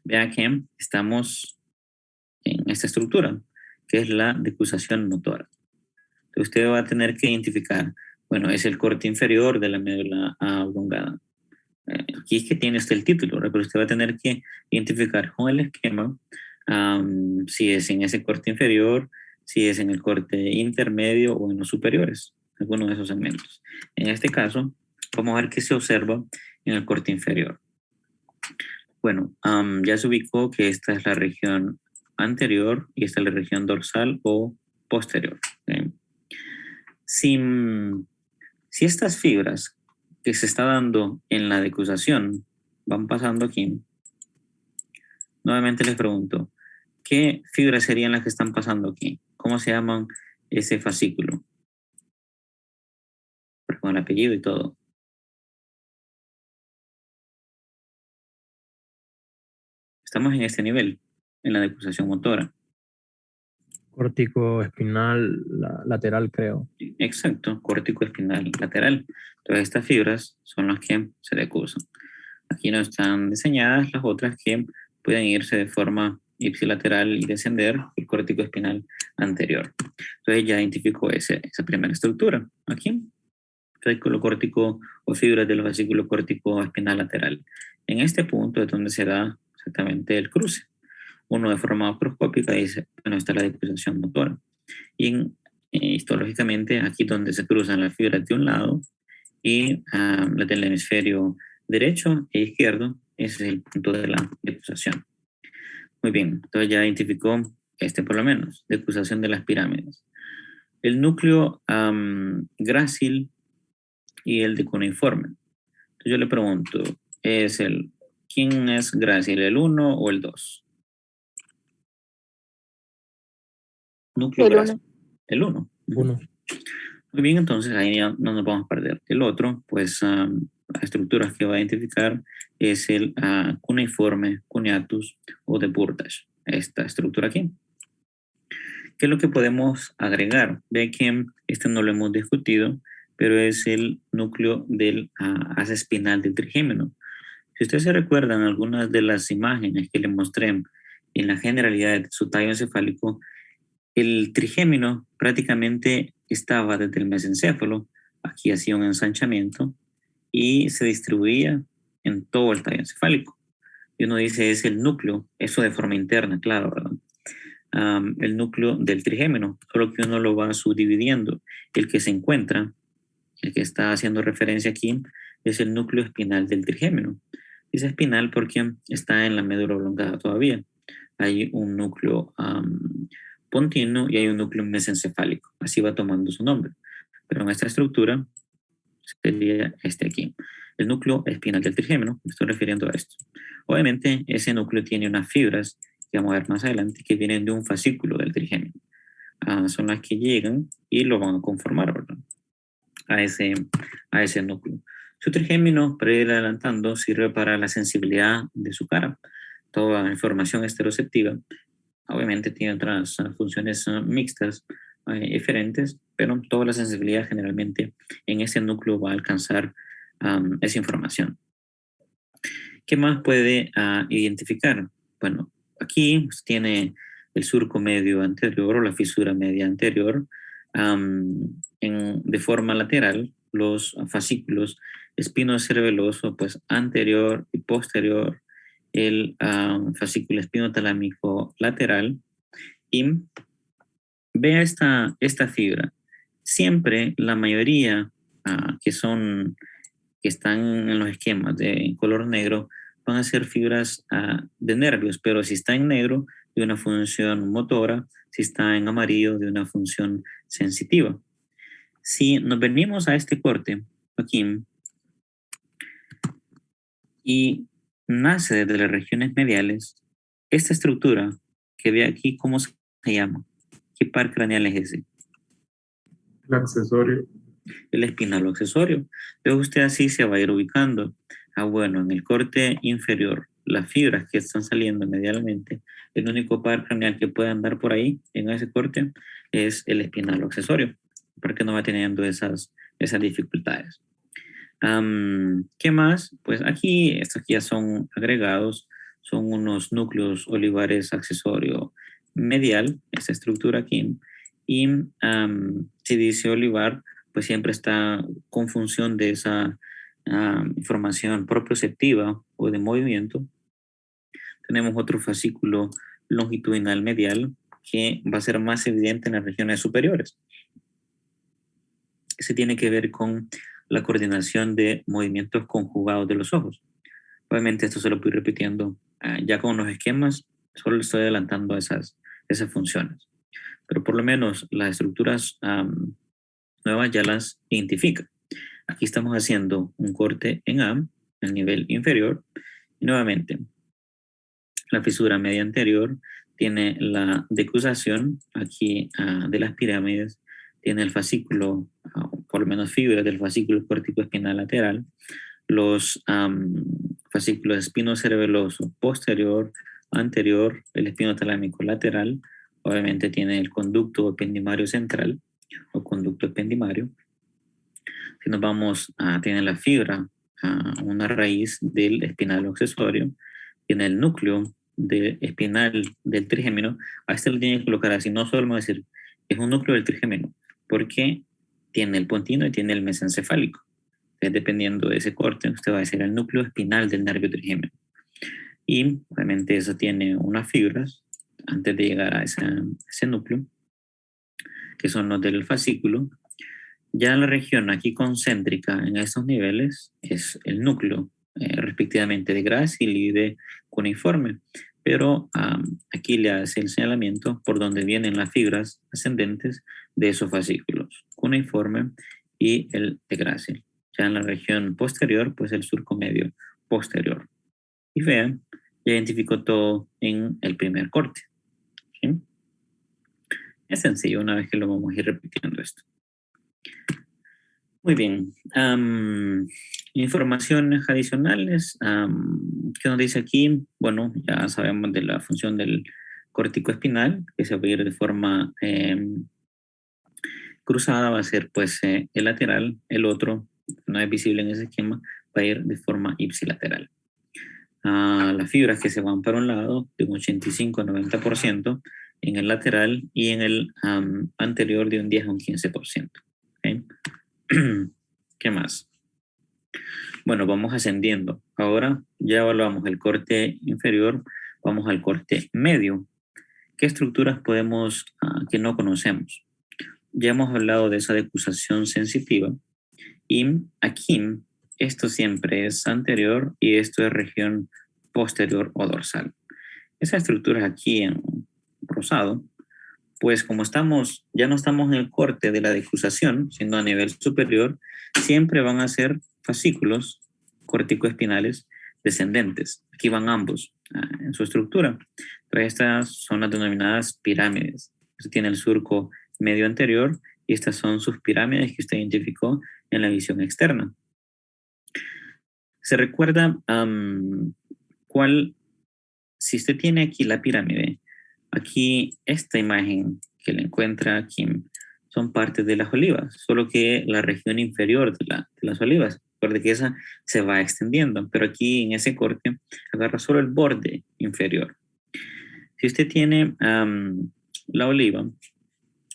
Vea que estamos en esta estructura, que es la decusación motora. Entonces usted va a tener que identificar, bueno, es el corte inferior de la médula oblongada. Aquí es que tiene usted el título, pero usted va a tener que identificar con el esquema si es en ese corte inferior, si es en el corte intermedio o en los superiores, alguno de esos segmentos. En este caso, vamos a ver qué se observa en el corte inferior. Bueno, ya se ubicó que esta es la región anterior y esta es la región dorsal o posterior. ¿Okay? Si estas fibras que se está dando en la decusación van pasando aquí, nuevamente les pregunto, ¿qué fibras serían las que están pasando aquí? ¿Cómo se llaman ese fascículo? Con el apellido y todo. Estamos en este nivel, en la decusación motora. Córtico espinal lateral, creo. Exacto, córtico espinal lateral. Todas estas fibras son las que se decusan. Aquí no están diseñadas las otras que pueden irse de forma ipsilateral y descender el córtico espinal anterior. Entonces ya identificó esa primera estructura. Aquí, fascículo córtico o fibras del fascículo córtico espinal lateral. En este punto es donde se da exactamente el cruce. Uno de forma macroscópica dice, bueno, está la decusación motora. Y histológicamente aquí donde se cruzan las fibras de un lado y las del hemisferio derecho e izquierdo, ese es el punto de la decusación. Muy bien, entonces ya identificó por lo menos, decusación de las pirámides. El núcleo grácil y el de cuneiforme. Entonces yo le pregunto, ¿quién es grácil, el 1 o el 2? Núcleo El grácil. 1. El 1. Uno. Muy bien, entonces ahí ya no nos vamos a perder. El otro, pues las estructuras que va a identificar es el cuneiforme, cuneatus o de Burdash, esta estructura aquí. ¿Qué es lo que podemos agregar? Ve que este no lo hemos discutido, pero es el núcleo del asa espinal del trigémino. Si ustedes se recuerdan algunas de las imágenes que les mostré en la generalidad de su tallo encefálico, el trigémino prácticamente estaba desde el mesencéfalo, aquí hacía un ensanchamiento y se distribuía en todo el tallo encefálico. Y uno dice es el núcleo, eso de forma interna, claro, ¿verdad? El núcleo del trigémino, solo que uno lo va subdividiendo. El que se encuentra, el que está haciendo referencia aquí, es el núcleo espinal del trigémino. Dice espinal porque está en la médula oblongada todavía. Hay un núcleo pontino y hay un núcleo mesencefálico. Así va tomando su nombre. Pero en esta estructura sería este aquí. El núcleo espinal del trigémino, me estoy refiriendo a esto. Obviamente, ese núcleo tiene unas fibras que vamos a ver más adelante que vienen de un fascículo del trigémino. Son las que llegan y lo van a conformar, ¿verdad? A ese núcleo. Su trigémino, para ir adelantando, sirve para la sensibilidad de su cara. Toda la información esteroceptiva obviamente tiene otras funciones mixtas diferentes, pero toda la sensibilidad generalmente en ese núcleo va a alcanzar esa información. ¿Qué más puede identificar? Bueno, aquí pues, tiene el surco medio anterior o la fisura media anterior. De forma lateral, los fascículos espinocerebeloso, pues anterior y posterior, el fascículo espinotalámico lateral, y vea esta fibra. Siempre la mayoría que están en los esquemas de color negro van a ser fibras de nervios, pero si está en negro, de una función motora, si está en amarillo, de una función sensitiva. Si nos venimos a este corte, aquí, y nace desde las regiones mediales, esta estructura que ve aquí, ¿cómo se llama? ¿Qué par craneal es ese? El accesorio. El espinalo accesorio. Entonces usted así se va a ir ubicando. Bueno, en el corte inferior, las fibras que están saliendo medialmente, el único par craneal que puede andar por ahí, en ese corte, es el espinalo accesorio. porque no va teniendo esas dificultades. ¿Qué más? Pues aquí, estos ya son agregados, son unos núcleos olivares accesorio medial, esta estructura aquí, y si dice olivar, pues siempre está con función de esa información proprioceptiva o de movimiento. Tenemos otro fascículo longitudinal medial que va a ser más evidente en las regiones superiores. Ese tiene que ver con la coordinación de movimientos conjugados de los ojos. Obviamente esto se lo voy repitiendo ya con los esquemas, solo le estoy adelantando esas funciones. Pero por lo menos las estructuras nuevas ya las identifica. Aquí estamos haciendo un corte en A, el nivel inferior, y nuevamente la fisura media anterior tiene la decruzación aquí de las pirámides, tiene el fascículo, por lo menos fibras del fascículo corticoespinal lateral, los fascículos espinocerebeloso posterior, anterior, el espinotalámico lateral, obviamente tiene el conducto ependimario central o conducto ependimario. Si nos vamos tiene la fibra, una raíz del espinal accesorio, tiene el núcleo de espinal del trigémino. A este lo tiene que colocar así, no solo vamos a decir, es un núcleo del trigémino, porque tiene el pontino y tiene el mesencefálico. Entonces, dependiendo de ese corte, usted va a decir el núcleo espinal del nervio trigémino. Y obviamente eso tiene unas fibras antes de llegar a ese núcleo, que son los del fascículo. Ya la región aquí concéntrica en estos niveles es el núcleo, respectivamente de grácil y de cuneiforme, pero aquí le hace el señalamiento por donde vienen las fibras ascendentes de esos fascículos, cuneiforme y el de grácil. Ya en la región posterior, pues el surco medio posterior. Y vean, ya identificó todo en el primer corte. ¿Sí? Es sencillo una vez que lo vamos a ir repitiendo esto. Muy bien. Informaciones adicionales. ¿Qué nos dice aquí? Bueno, ya sabemos de la función del corticoespinal, que se va a ir de forma cruzada, va a ser pues el lateral, el otro, no es visible en ese esquema, va a ir de forma ipsilateral. Las fibras que se van para un lado, de un 85 a 90% en el lateral y en el anterior de un 10 a un 15%. ¿Okay? ¿Qué más? Bueno, vamos ascendiendo. Ahora ya evaluamos el corte inferior, vamos al corte medio. ¿Qué estructuras podemos que no conocemos? Ya hemos hablado de esa decusación sensitiva y aquí esto siempre es anterior y esto es región posterior o dorsal. Esas estructuras aquí en rosado, pues como ya no estamos en el corte de la decusación, sino a nivel superior, siempre van a ser fascículos corticoespinales descendentes. Aquí van ambos en su estructura. Pero estas son las denominadas pirámides. Usted tiene el surco medio anterior y estas son sus pirámides que usted identificó en la visión externa. ¿Se recuerda si usted tiene aquí la pirámide, aquí esta imagen que le encuentra aquí son partes de las olivas, solo que la región inferior de las olivas, recuerde que esa se va extendiendo, pero aquí en ese corte agarra solo el borde inferior. Si usted tiene la oliva,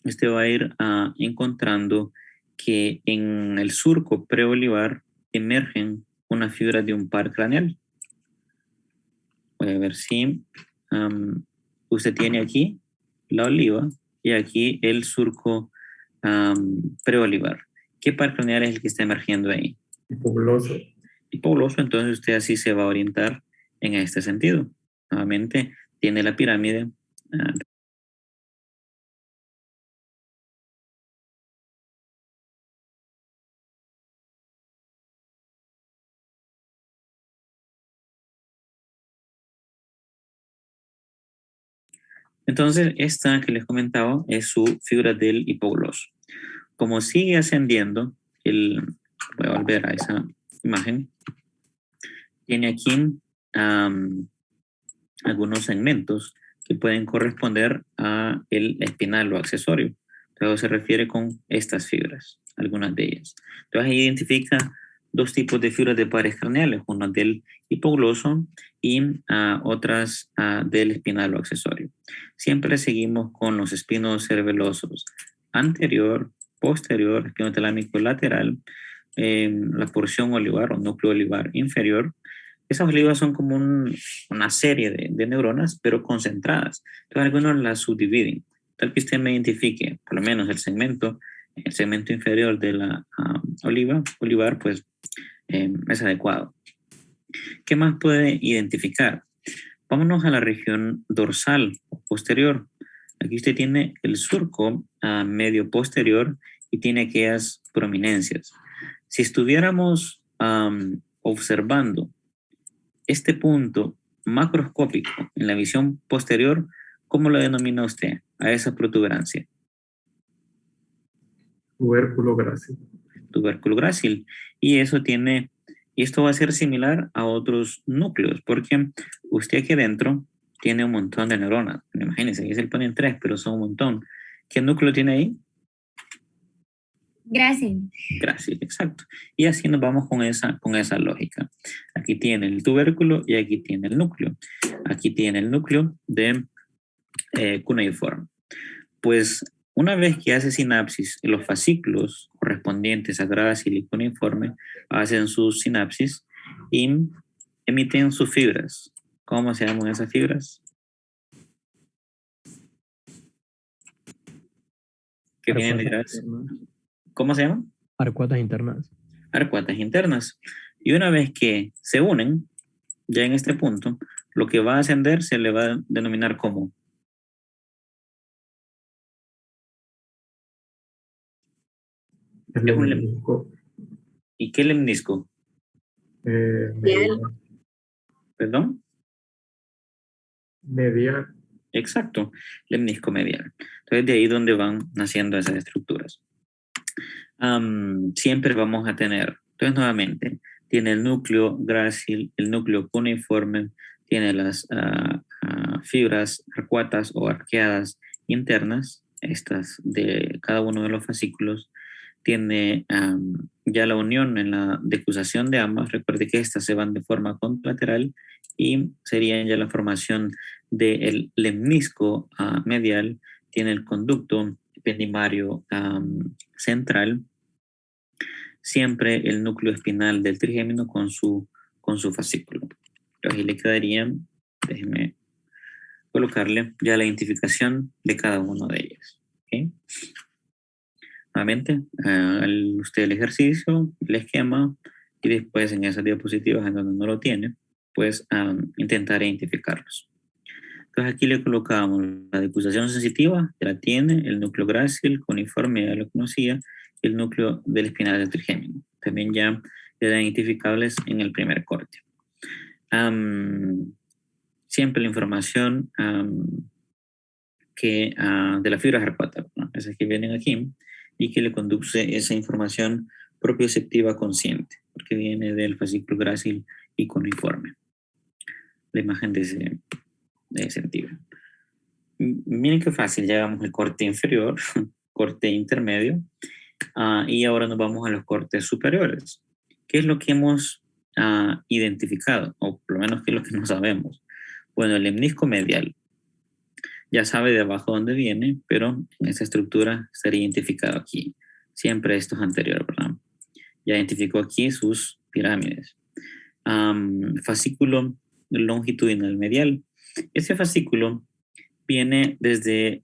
usted va a ir encontrando que en el surco preolivar emergen unas fibras de un par craneal. Voy a ver si usted tiene aquí la oliva y aquí el surco preolivar. ¿Qué par craneal es el que está emergiendo ahí? Hipogloso. Hipogloso, entonces usted así se va a orientar en este sentido. Nuevamente, tiene la pirámide. Entonces, esta que les comentaba es su fibra del hipogloso. Como sigue ascendiendo, voy a volver a esa imagen, tiene aquí algunos segmentos que pueden corresponder a el espinal o accesorio. Entonces Luego se refiere con estas fibras, algunas de ellas. Entonces ahí identifica dos tipos de fibras de pares craneales, una del hipogloso y otras del espinal o accesorio. Siempre seguimos con los espinos cerebelosos anterior, posterior, espinotalámico lateral, la porción olivar o núcleo olivar inferior. Esas olivas son como una serie de neuronas, pero concentradas. Entonces algunos las subdividen. Tal que usted me identifique, por lo menos el segmento inferior de la olivar, pues es adecuado. ¿Qué más puede identificar? Vámonos a la región dorsal o posterior. Aquí usted tiene el surco medio posterior y tiene aquellas prominencias. Si estuviéramos observando este punto macroscópico en la visión posterior, ¿cómo lo denomina usted a esa protuberancia? Tubérculo grácil. Tubérculo grácil. Y esto va a ser similar a otros núcleos, porque usted aquí adentro tiene un montón de neuronas. Imagínense, aquí se le ponen 3, pero son un montón. ¿Qué núcleo tiene ahí? Grácil. Grácil, exacto. Y así nos vamos con esa lógica. Aquí tiene el tubérculo y aquí tiene el núcleo. Aquí tiene el núcleo de cuneiforme. Pues una vez que hace sinapsis, los fascículos correspondientes a grácil y cuneiforme hacen sus sinapsis y emiten sus fibras. ¿Cómo se llaman esas fibras? ¿Qué vienen de grácil? ¿Cómo se llaman? Arcuatas internas. Arcuatas internas. Y una vez que se unen, ya en este punto, lo que va a ascender se le va a denominar como El es un lemnisco. ¿Y qué lemnisco? Medial. ¿Perdón? Medial. Exacto, lemnisco medial. Entonces de ahí donde van naciendo esas estructuras. Siempre vamos a tener, entonces nuevamente, tiene el núcleo grácil, el núcleo cuneiforme, tiene las fibras arcuatas o arqueadas internas, estas de cada uno de los fascículos, tiene ya la unión en la decusación de ambas. Recuerde que estas se van de forma contralateral y serían ya la formación del lemnisco medial. Tiene el conducto ependimario central, siempre el núcleo espinal del trigémino con su fascículo. Entonces ahí le quedarían, déjeme colocarle ya la identificación de cada uno de ellos. ¿Okay? Nuevamente, haga usted el ejercicio, el esquema, y después en esas diapositivas en donde no lo tiene, pues intentar identificarlos. Entonces aquí le colocamos la decusación sensitiva, ya la tiene, el núcleo grácil, cuneiforme, ya lo conocía, y el núcleo del espinal del trigémino. También ya eran identificables en el primer corte. Siempre la información de las fibras arcuatas, ¿no? Esas que vienen aquí, y que le conduce esa información propioceptiva consciente, porque viene del fascículo grácil y cuneiforme. La imagen de ese tipo. Miren qué fácil, ya hagamos el corte inferior, corte intermedio, y ahora nos vamos a los cortes superiores. ¿Qué es lo que hemos identificado? O por lo menos qué es lo que no sabemos. Bueno, el lemnisco medial ya sabe de abajo dónde viene, pero en esa estructura estaría identificado aquí. Siempre esto es anterior, ¿verdad? Ya identificó aquí sus pirámides. Fascículo longitudinal medial. Ese fascículo viene desde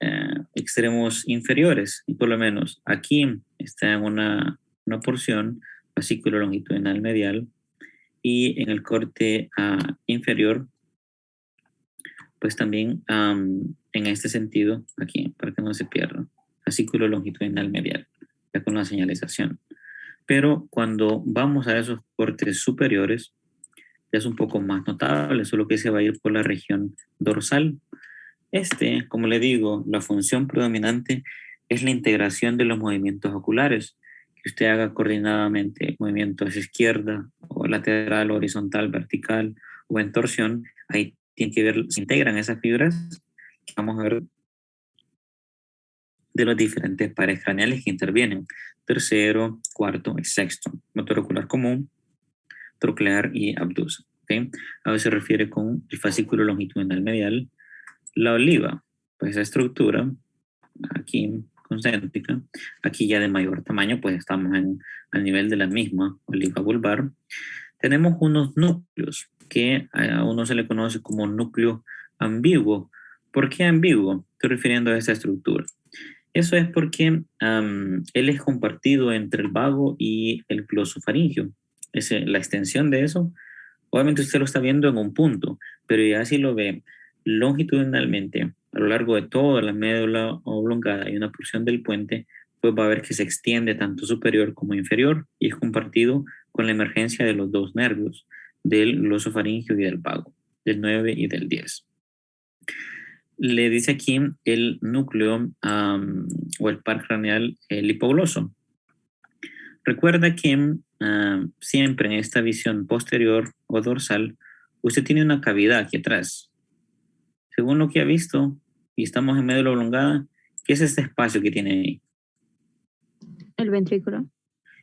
extremos inferiores, y por lo menos aquí está en una porción, fascículo longitudinal medial, y en el corte inferior, pues también en este sentido, aquí, para que no se pierda, fascículo longitudinal medial, ya con la señalización. Pero cuando vamos a esos cortes superiores, ya es un poco más notable, solo que se va a ir por la región dorsal. Como le digo, la función predominante es la integración de los movimientos oculares, que usted haga coordinadamente movimientos izquierda o lateral, horizontal, vertical o en torsión. Ahí tiene que ver, se integran esas fibras. Vamos a ver de los diferentes pares craneales que intervienen, tercero, cuarto y sexto, motor ocular común, troclear y abductor. ¿Okay? A veces se refiere con el fascículo longitudinal medial. La oliva, pues esa estructura, aquí concéntrica, aquí ya de mayor tamaño, pues estamos al nivel de la misma oliva vulvar. Tenemos unos núcleos que a uno se le conoce como núcleo ambiguo. ¿Por qué ambiguo? Estoy refiriendo a esta estructura. Eso es porque él es compartido entre el vago y el glosofaringio. La extensión de eso, obviamente usted lo está viendo en un punto, pero ya si lo ve longitudinalmente a lo largo de toda la médula oblongada y una porción del puente, pues va a ver que se extiende tanto superior como inferior y es compartido con la emergencia de los dos nervios, del glosofaringio y del vago, del 9 y del 10. Le dice aquí el núcleo o el par craneal, el hipogloso. Recuerda que siempre en esta visión posterior o dorsal, usted tiene una cavidad aquí atrás. Según lo que ha visto, y estamos en médula oblongada, ¿qué es este espacio que tiene ahí? El ventrículo.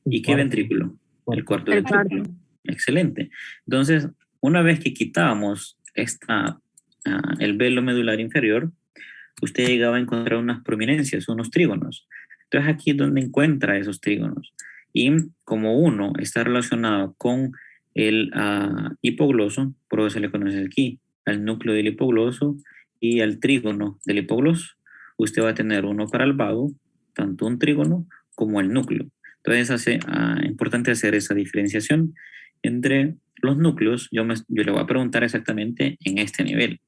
¿Y qué ventrículo? El cuarto El ventrículo. cuarto. Excelente. Entonces, una vez que quitábamos el velo medular inferior, usted llegaba a encontrar unas prominencias, unos trígonos. Entonces, aquí es donde encuentra esos trígonos. Y como uno está relacionado con el hipogloso, por eso se le conoce aquí, al núcleo del hipogloso y al trígono del hipogloso, usted va a tener uno para el vago, tanto un trígono como el núcleo. Entonces es importante hacer esa diferenciación entre los núcleos. Yo le voy a preguntar exactamente en este nivel.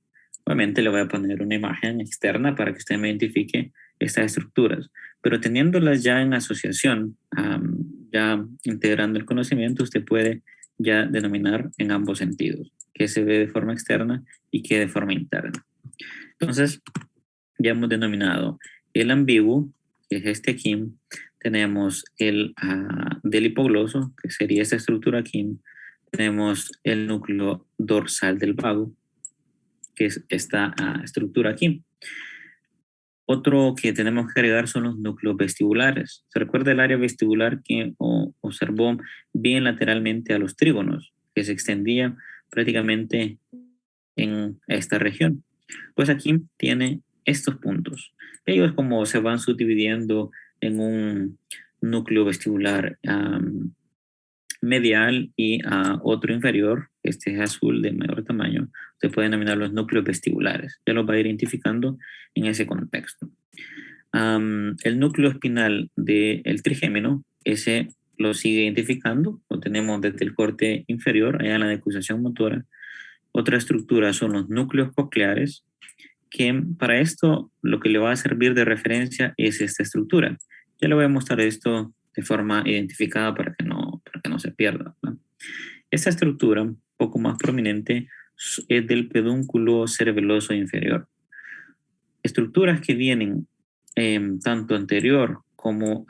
Obviamente le voy a poner una imagen externa para que usted me identifique estas estructuras, pero teniéndolas ya en asociación, ya integrando el conocimiento, usted puede ya denominar en ambos sentidos, que se ve de forma externa y que de forma interna. Entonces, ya hemos denominado el ambiguo, que es este aquí. Tenemos el del hipogloso, que sería esta estructura aquí. Tenemos el núcleo dorsal del vago, que es esta estructura aquí. Otro que tenemos que agregar son los núcleos vestibulares. ¿Se recuerda el área vestibular que observó bien lateralmente a los trígonos, que se extendía prácticamente en esta región? Pues aquí tiene estos puntos. Ellos como se van subdividiendo en un núcleo vestibular medial y otro inferior, este es azul de mayor tamaño, se pueden denominar los núcleos vestibulares. Ya los va a ir identificando en ese contexto. El núcleo espinal del trigémino, ese lo sigue identificando, lo tenemos desde el corte inferior, allá en la decusación motora. Otra estructura son los núcleos cocleares, que para esto lo que le va a servir de referencia es esta estructura. Ya le voy a mostrar esto de forma identificada para que no se pierda, ¿no? Esta estructura, un poco más prominente, es del pedúnculo cerebeloso inferior. Estructuras que vienen tanto anterior como,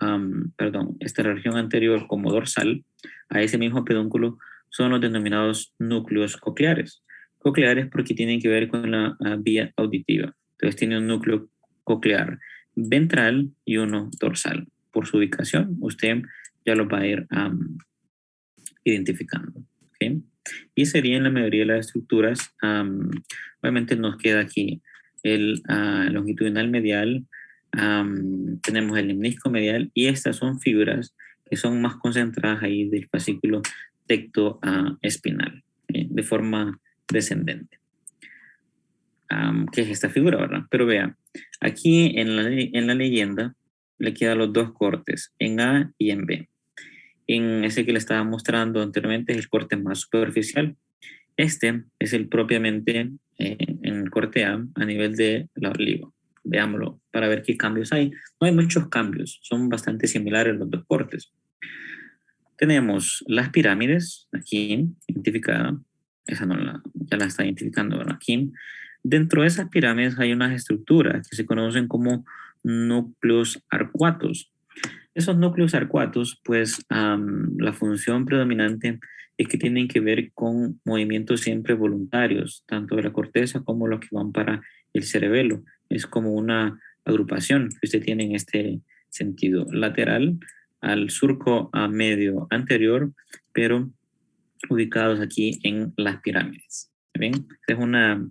esta región anterior como dorsal, a ese mismo pedúnculo, son los denominados núcleos cocleares. Cocleares porque tienen que ver con la vía auditiva. Entonces tiene un núcleo coclear ventral y uno dorsal. Por su ubicación, usted ya lo va a ir identificando. ¿Okay? Y sería en la mayoría de las estructuras, obviamente nos queda aquí el longitudinal medial, tenemos el lemnisco medial y estas son fibras que son más concentradas ahí del fascículo tecto espinal, de forma descendente. ¿Qué es esta figura, verdad? Pero vea, aquí en la leyenda le quedan los dos cortes, en A y en B. En ese que le estaba mostrando anteriormente es el corte más superficial. Este es el propiamente en el corte A nivel de la oliva. Veámoslo para ver qué cambios hay. No hay muchos cambios, son bastante similares los dos cortes. Tenemos las pirámides, aquí identificada, esa ya la está identificando, ¿verdad? Aquí. Dentro de esas pirámides hay unas estructuras que se conocen como núcleos arcuatos. Esos núcleos arcuatos, pues la función predominante es que tienen que ver con movimientos siempre voluntarios, tanto de la corteza como los que van para el cerebelo. Es como una agrupación que usted tiene en este sentido lateral al surco a medio anterior, pero ubicados aquí en las pirámides. ¿Ven? Esta es una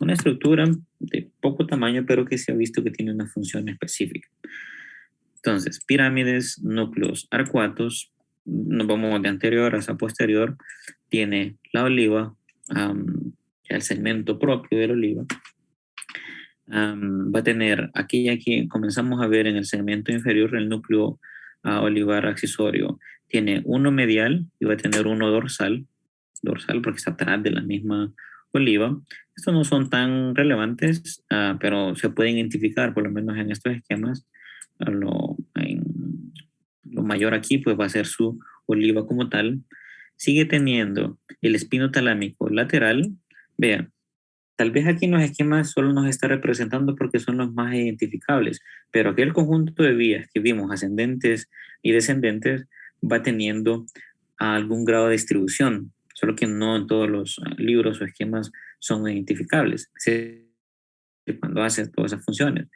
estructura de poco tamaño, pero que se ha visto que tiene una función específica. Entonces, pirámides, núcleos arcuatos, nos vamos de anterior hacia posterior, tiene la oliva, el segmento propio de la oliva. Va a tener aquí y aquí, comenzamos a ver en el segmento inferior el núcleo olivar accesorio. Tiene uno medial y va a tener uno dorsal porque está atrás de la misma oliva. Estos no son tan relevantes, pero se pueden identificar, por lo menos en estos esquemas. Lo mayor aquí pues va a ser su oliva como tal. Sigue teniendo el espino talámico lateral. Vean, tal vez aquí en los esquemas solo nos está representando porque son los más identificables, pero aquel conjunto de vías que vimos, ascendentes y descendentes, va teniendo algún grado de distribución, solo que no en todos los libros o esquemas son identificables cuando hace todas esas funciones.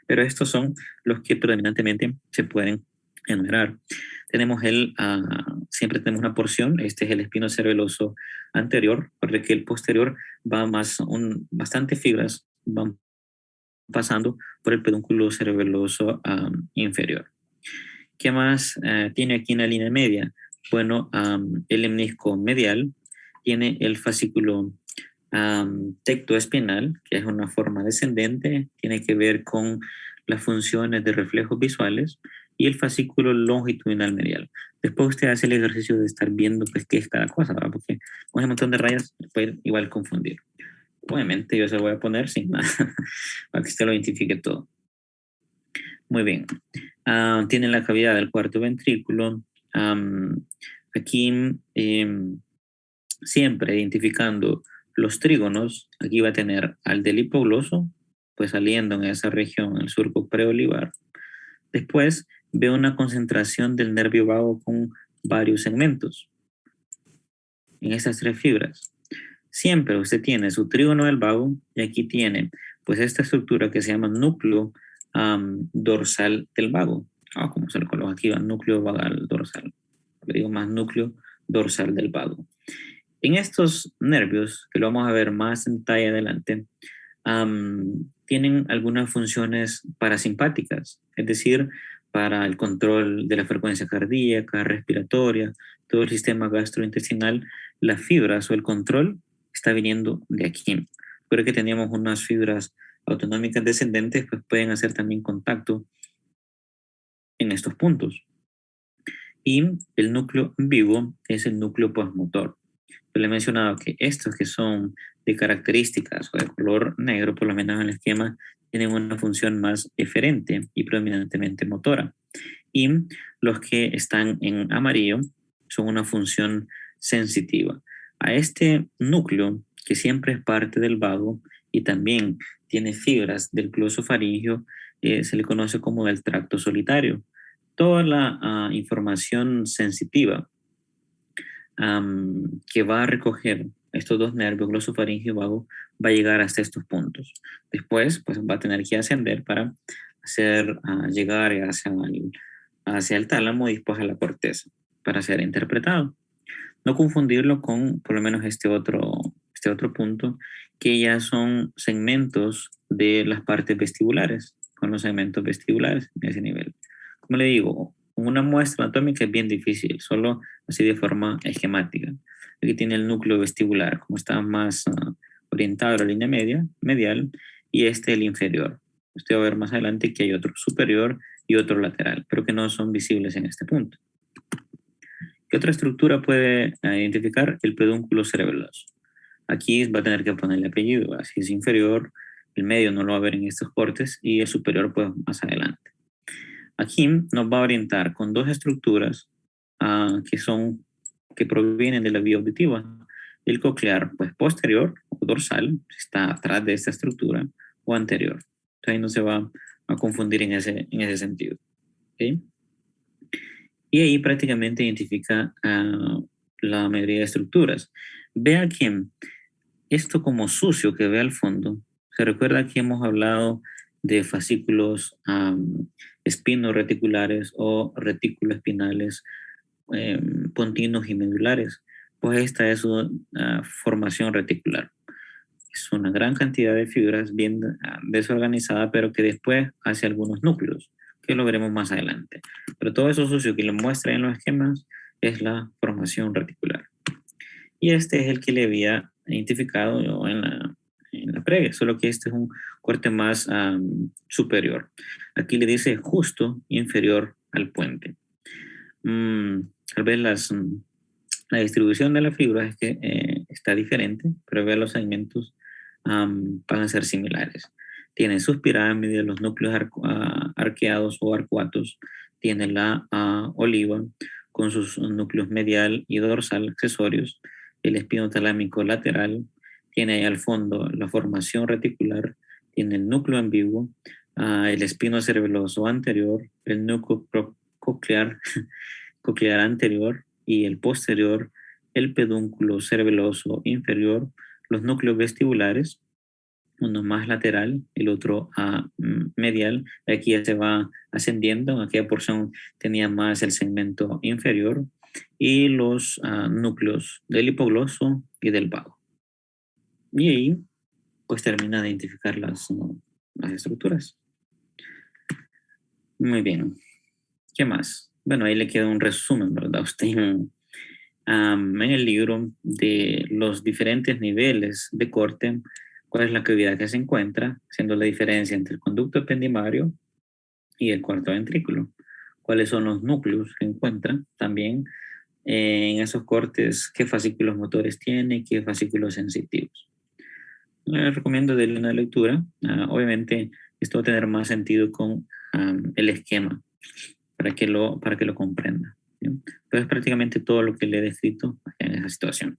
Pero estos son los que predominantemente se pueden enumerar. Tenemos siempre tenemos una porción, este es el espino cerebeloso anterior, porque el posterior va bastante fibras van pasando por el pedúnculo cerebeloso inferior. ¿Qué más tiene aquí en la línea media? Bueno, el lemnisco medial tiene el fascículo tectoespinal, que es una forma descendente, tiene que ver con las funciones de reflejos visuales, y el fascículo longitudinal medial. Después usted hace el ejercicio de estar viendo pues, qué es cada cosa, ¿verdad? Porque con ese montón de rayas puede igual confundir. Obviamente yo se lo voy a poner sin nada para que usted lo identifique todo. Muy bien. Tiene la cavidad del cuarto ventrículo. Aquí siempre identificando los trígonos, aquí va a tener al del hipogloso, pues saliendo en esa región, el surco preolivar. Después veo una concentración del nervio vago con varios segmentos en estas tres fibras. Siempre usted tiene su trígono del vago y aquí tiene pues esta estructura que se llama núcleo dorsal del vago. Como se lo coloca aquí, núcleo vagal dorsal. Le digo más núcleo dorsal del vago. En estos nervios, que lo vamos a ver más en detalle adelante, tienen algunas funciones parasimpáticas, es decir, para el control de la frecuencia cardíaca, respiratoria, todo el sistema gastrointestinal, las fibras o el control está viniendo de aquí. Pero que teníamos unas fibras autonómicas descendentes, pues pueden hacer también contacto en estos puntos. Y el núcleo vivo es el núcleo postmotor. Yo le he mencionado que estos que son de características o de color negro, por lo menos en el esquema, tienen una función más eferente y predominantemente motora. Y los que están en amarillo son una función sensitiva. A este núcleo, que siempre es parte del vago y también tiene fibras del glosofaringio, se le conoce como el tracto solitario. Toda la información sensitiva que va a recoger estos dos nervios, glosofaringio y vago, va a llegar hasta estos puntos. Después, pues va a tener que ascender para llegar hacia el tálamo y después a la corteza para ser interpretado. No confundirlo con, por lo menos, este otro punto, que ya son segmentos de las partes vestibulares, con los segmentos vestibulares en ese nivel. Como le digo, una muestra anatómica es bien difícil, solo así de forma esquemática. Aquí tiene el núcleo vestibular, como está más orientado a la línea medial, y este el inferior. Usted va a ver más adelante que hay otro superior y otro lateral, pero que no son visibles en este punto. ¿Qué otra estructura puede identificar? El pedúnculo cerebeloso. Aquí va a tener que ponerle apellido, así es inferior, el medio no lo va a ver en estos cortes y el superior pues más adelante. Aquí nos va a orientar con dos estructuras que provienen de la vía auditiva. El coclear pues posterior o dorsal, está atrás de esta estructura, o anterior. Entonces ahí no se va a confundir en ese sentido. ¿Okay? Y ahí prácticamente identifica la mayoría de estructuras. Vea que esto como sucio que ve al fondo, Se recuerda que hemos hablado de fascículos espinoreticulares o retículoespinales pontinos y medulares. Pues esta es una formación reticular. Es una gran cantidad de fibras bien desorganizada, pero que después hace algunos núcleos, que lo veremos más adelante. Pero todo eso sucio que le muestra en los esquemas es la formación reticular. Y este es el que le había identificado yo en la previa, solo que este es un corte más superior. Aquí le dice justo inferior al puente. Tal vez la distribución de la fibra es que está diferente, pero vea los segmentos van a ser similares. Tiene sus pirámides, los núcleos arqueados o arcuatos, tiene la oliva con sus núcleos medial y dorsal accesorios, el espino talámico lateral, tiene ahí al fondo la formación reticular, tiene el núcleo ambiguo, el espino cerebeloso anterior, el núcleo coclear anterior y el posterior, el pedúnculo cerebeloso inferior, los núcleos vestibulares, uno más lateral, el otro medial. Aquí ya se va ascendiendo, en aquella porción tenía más el segmento inferior, y los núcleos del hipogloso y del vago. Y ahí pues termina de identificar las estructuras. Muy bien. ¿Qué más? Bueno, ahí le queda un resumen, ¿verdad? Usted en el libro de los diferentes niveles de corte, cuál es la cavidad que se encuentra, haciendo la diferencia entre el conducto ependimario y el cuarto ventrículo. Cuáles son los núcleos que encuentran también en esos cortes, qué fascículos motores tiene, qué fascículos sensitivos. Les recomiendo darle una lectura. Obviamente esto va a tener más sentido con el esquema para que lo comprenda. ¿Sí? Pero es prácticamente todo lo que le he descrito en esa situación.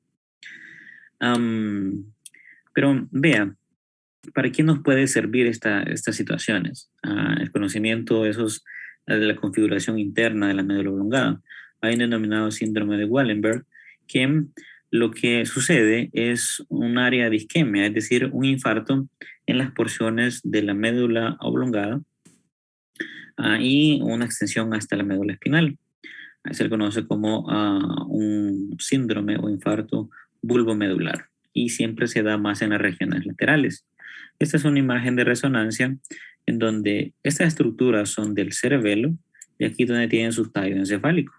Pero vea, ¿para qué nos puede servir estas situaciones? El conocimiento de la configuración interna de la médula oblongada. Hay un denominado síndrome de Wallenberg, que lo que sucede es un área de isquemia, es decir, un infarto en las porciones de la médula oblongada y una extensión hasta la médula espinal. Se le conoce como un síndrome o infarto bulbomedular y siempre se da más en las regiones laterales. Esta es una imagen de resonancia en donde estas estructuras son del cerebelo y aquí donde tienen su tallo encefálico.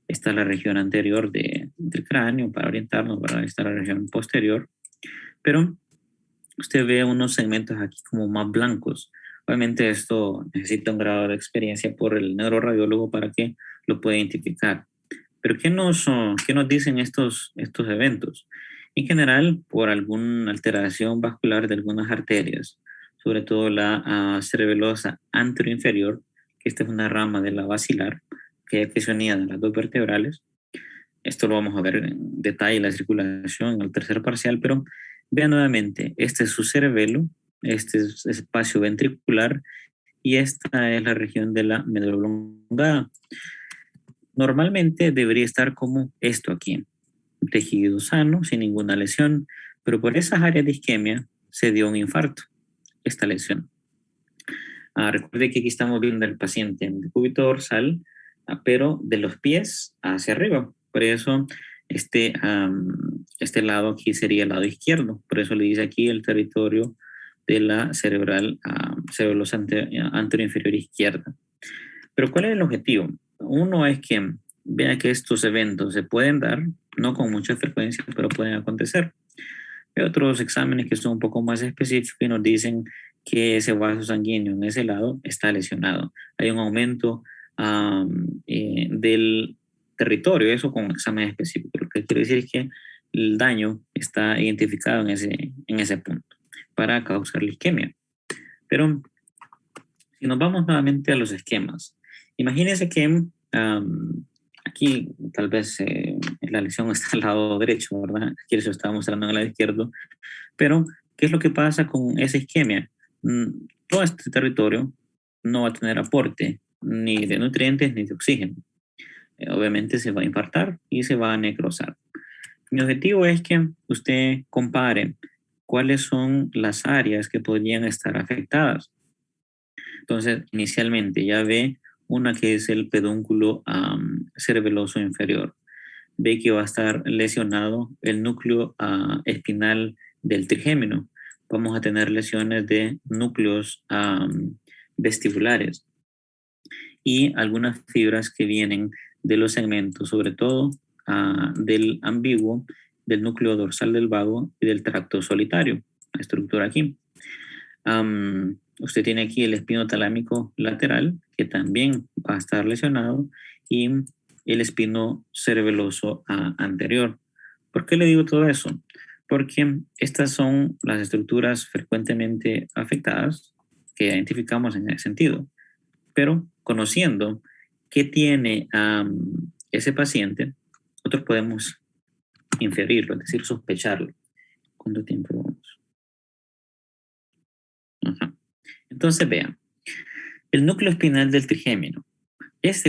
Esta es la región anterior del cráneo para orientarnos, ¿verdad? Esta es la región posterior, pero usted ve unos segmentos aquí como más blancos. Obviamente esto necesita un grado de experiencia por el neuroradiólogo para que lo pueda identificar. Pero ¿qué nos dicen estos eventos? En general, por alguna alteración vascular de algunas arterias, sobre todo la cerebelosa anteroinferior, que esta es una rama de la basilar, que se unía a las dos vertebrales. Esto lo vamos a ver en detalle, la circulación en el tercer parcial, pero vean nuevamente, este es su cerebelo, este es espacio ventricular y esta es la región de la médula oblongada. Normalmente debería estar como esto aquí, un tejido sano, sin ninguna lesión, pero por esas áreas de isquemia se dio un infarto, esta lesión. Recuerde que aquí estamos viendo al paciente en el cúbito dorsal, pero de los pies hacia arriba. Por eso este lado aquí sería el lado izquierdo. Por eso le dice aquí el territorio de la cerebelosa anteroinferior izquierda. Pero ¿cuál es el objetivo? Uno es que vea que estos eventos se pueden dar, no con mucha frecuencia, pero pueden acontecer. Hay otros exámenes que son un poco más específicos y nos dicen que ese vaso sanguíneo en ese lado está lesionado. Hay un aumento del territorio, eso con un examen específico. Lo que quiere decir es que el daño está identificado en ese punto para causar la isquemia. Pero si nos vamos nuevamente a los esquemas, imagínense que aquí tal vez la lesión está al lado derecho, ¿verdad? Aquí se lo estaba mostrando en el lado izquierdo. Pero, ¿qué es lo que pasa con esa isquemia? Todo este territorio no va a tener aporte ni de nutrientes ni de oxígeno. Obviamente se va a infartar y se va a necrosar. Mi objetivo es que usted compare cuáles son las áreas que podrían estar afectadas. Entonces, inicialmente ya ve una que es el pedúnculo cerebeloso inferior. Ve que va a estar lesionado el núcleo espinal del trigémino. Vamos a tener lesiones de núcleos vestibulares y algunas fibras que vienen de los segmentos, sobre todo del ambiguo, del núcleo dorsal del vago y del tracto solitario, la estructura aquí. Usted tiene aquí el espino talámico lateral, que también va a estar lesionado, y el espino cerebeloso anterior. ¿Por qué le digo todo eso? Porque estas son las estructuras frecuentemente afectadas que identificamos en ese sentido. Pero conociendo qué tiene ese paciente, nosotros podemos inferirlo, es decir, sospecharlo. ¿Cuánto tiempo vamos? Ajá. Entonces, vean, el núcleo espinal del trigémino.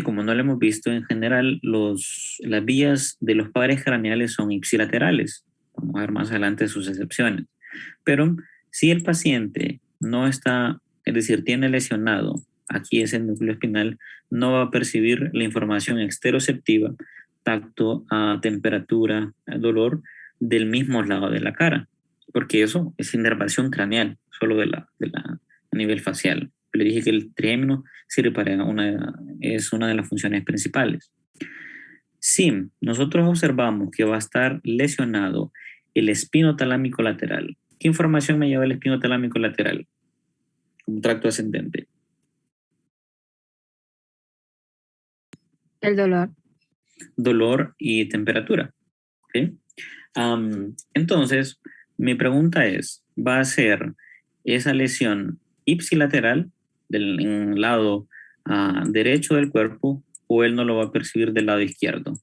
Como no lo hemos visto, en general las vías de los pares craneales son ipsilaterales. Vamos a ver más adelante sus excepciones. Pero si el paciente no está, es decir, tiene lesionado, aquí es el núcleo espinal, no va a percibir la información exteroceptiva, tacto, temperatura, dolor, del mismo lado de la cara, porque eso es inervación craneal, solo a nivel facial. Le dije que el trigémino sirve para es una de las funciones principales. Si nosotros observamos que va a estar lesionado el espino talámico lateral, ¿qué información me lleva el espino talámico lateral? Un tracto ascendente. El dolor. Dolor y temperatura. ¿Okay? Entonces, mi pregunta es, ¿va a ser esa lesión ipsilateral en el lado derecho del cuerpo o él no lo va a percibir del lado izquierdo?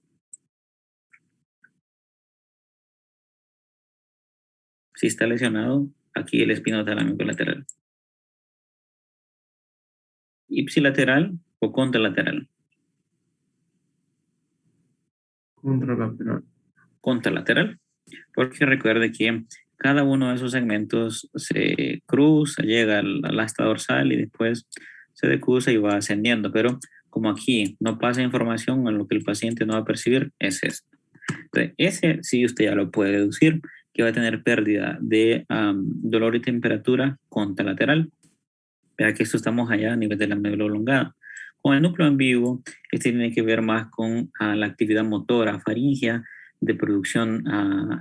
Si está lesionado, aquí el espino talámico lateral. ¿Ipsilateral o contralateral? Contralateral. Contralateral. Porque recuerde que cada uno de esos segmentos se cruza, llega al asta dorsal y después se decruza y va ascendiendo. Pero como aquí no pasa información en lo que el paciente no va a percibir, es esto. Entonces, ese sí usted ya lo puede deducir, que va a tener pérdida de dolor y temperatura contralateral. Vea que esto estamos allá a nivel de la médula oblongada. Con el núcleo ambiguo, este tiene que ver más con la actividad motora faríngea, de producción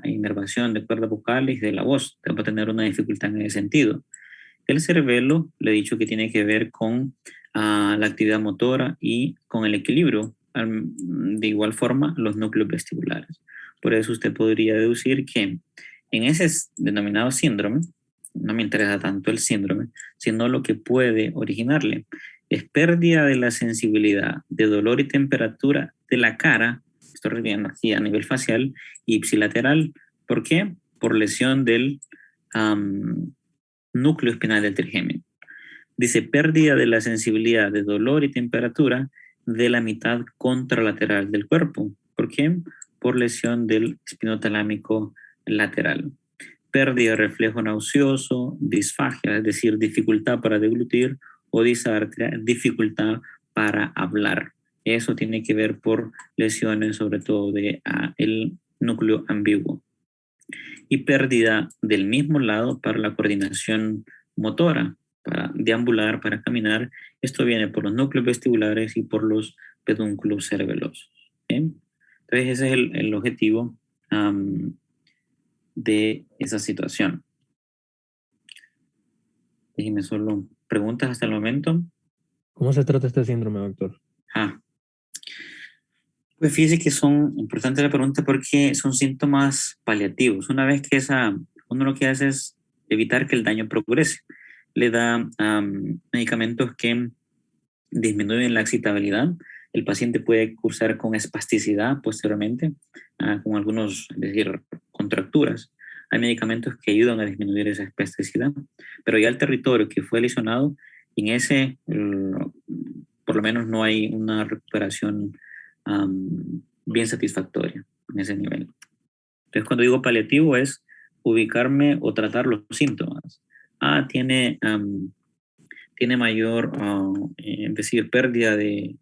e inervación de cuerdas vocales de la voz. Va a tener una dificultad en ese sentido. El cerebelo, le he dicho que tiene que ver con la actividad motora y con el equilibrio. De igual forma, los núcleos vestibulares. Por eso usted podría deducir que en ese denominado síndrome, no me interesa tanto el síndrome, sino lo que puede originarle, es pérdida de la sensibilidad de dolor y temperatura de la cara, estoy refiriendo aquí a nivel facial, ipsilateral. ¿Por qué? Por lesión del núcleo espinal del trigémino. Dice pérdida de la sensibilidad de dolor y temperatura de la mitad contralateral del cuerpo. ¿Por qué? Por lesión del espinotalámico lateral. Pérdida de reflejo nauseoso, disfagia, es decir, dificultad para deglutir, o disartria, dificultad para hablar. Eso tiene que ver por lesiones, sobre todo de el núcleo ambiguo. Y pérdida del mismo lado para la coordinación motora, para deambular, para caminar. Esto viene por los núcleos vestibulares y por los pedúnculos cerebelosos. ¿Okay? Entonces ese es el objetivo de esa situación. Déjenme solo preguntas hasta el momento. ¿Cómo se trata este síndrome, doctor? Pues fíjese que son importantes la pregunta porque son síntomas paliativos. Una vez que uno lo que hace es evitar que el daño progrese. Le da medicamentos que disminuyen la excitabilidad. El paciente puede cursar con espasticidad posteriormente, con algunos, es decir, contracturas. Hay medicamentos que ayudan a disminuir esa espasticidad, pero ya el territorio que fue lesionado, en ese, por lo menos no hay una recuperación bien satisfactoria en ese nivel. Entonces, cuando digo paliativo es ubicarme o tratar los síntomas. Ah, tiene mayor, es decir, pérdida de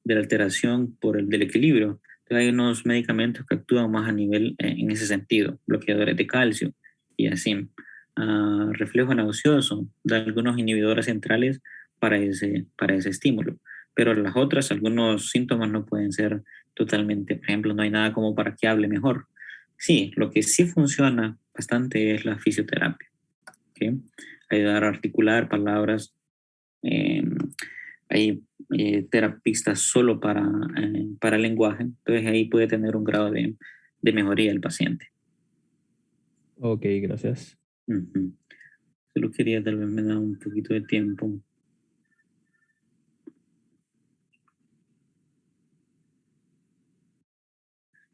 la alteración del equilibrio. Entonces, hay unos medicamentos que actúan más a nivel en ese sentido, bloqueadores de calcio y así. Reflejo nauseoso, da algunos inhibidores centrales para ese estímulo. Pero las otras, algunos síntomas no pueden ser totalmente, por ejemplo, no hay nada como para que hable mejor. Sí, lo que sí funciona bastante es la fisioterapia. ¿Okay? Ayudar a articular palabras. eh, Hay terapistas solo para el lenguaje, entonces ahí puede tener un grado de mejoría el paciente. Ok, gracias. Ujú. Solo quería tal vez me da un poquito de tiempo.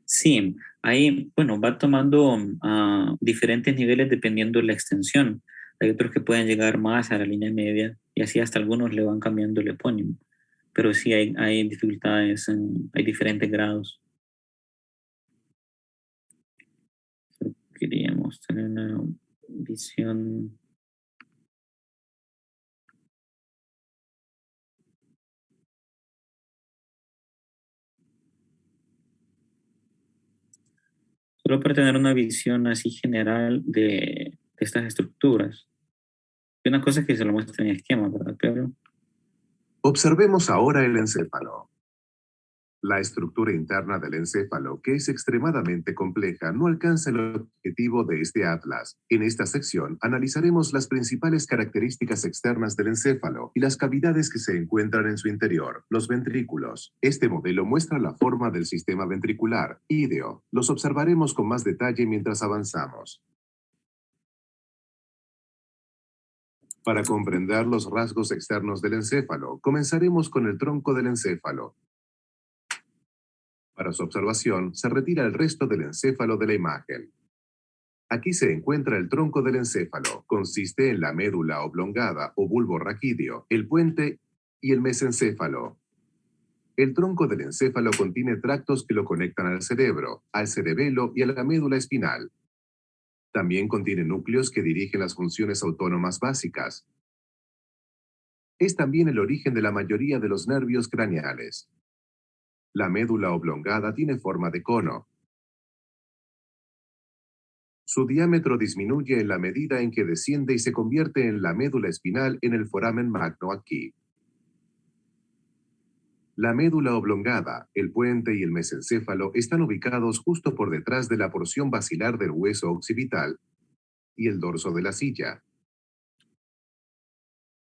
Sí, ahí, bueno, va tomando diferentes niveles dependiendo de la extensión. Hay otros que pueden llegar más a la línea media y así hasta algunos le van cambiando el epónimo. Pero sí hay dificultades, hay diferentes grados. Queríamos tener una visión. Solo para tener una visión así general de estas estructuras. Y una cosa es que se lo muestra en esquema, ¿verdad, Pedro? Observemos ahora el encéfalo. La estructura interna del encéfalo, que es extremadamente compleja, no alcanza el objetivo de este atlas. En esta sección analizaremos las principales características externas del encéfalo y las cavidades que se encuentran en su interior, los ventrículos. Este modelo muestra la forma del sistema ventricular, ídeo. Los observaremos con más detalle mientras avanzamos. Para comprender los rasgos externos del encéfalo, comenzaremos con el tronco del encéfalo. Para su observación, se retira el resto del encéfalo de la imagen. Aquí se encuentra el tronco del encéfalo. Consiste en la médula oblongada o bulbo raquídeo, el puente y el mesencéfalo. El tronco del encéfalo contiene tractos que lo conectan al cerebro, al cerebelo y a la médula espinal. También contiene núcleos que dirigen las funciones autónomas básicas. Es también el origen de la mayoría de los nervios craneales. La médula oblongada tiene forma de cono. Su diámetro disminuye en la medida en que desciende y se convierte en la médula espinal en el foramen magno aquí. La médula oblongada, el puente y el mesencéfalo están ubicados justo por detrás de la porción basilar del hueso occipital y el dorso de la silla.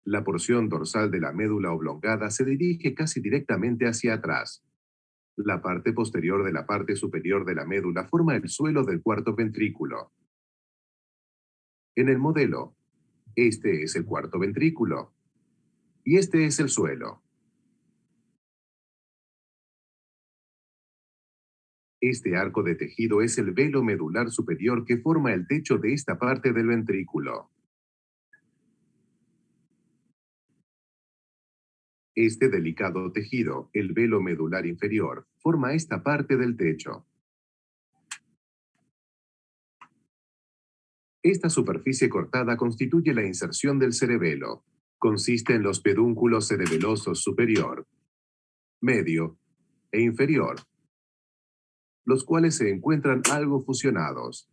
La porción dorsal de la médula oblongada se dirige casi directamente hacia atrás. La parte posterior de la parte superior de la médula forma el suelo del cuarto ventrículo. En el modelo, este es el cuarto ventrículo y este es el suelo. Este arco de tejido es el velo medular superior que forma el techo de esta parte del ventrículo. Este delicado tejido, el velo medular inferior, forma esta parte del techo. Esta superficie cortada constituye la inserción del cerebelo. Consiste en los pedúnculos cerebelosos superior, medio e inferior, los cuales se encuentran algo fusionados.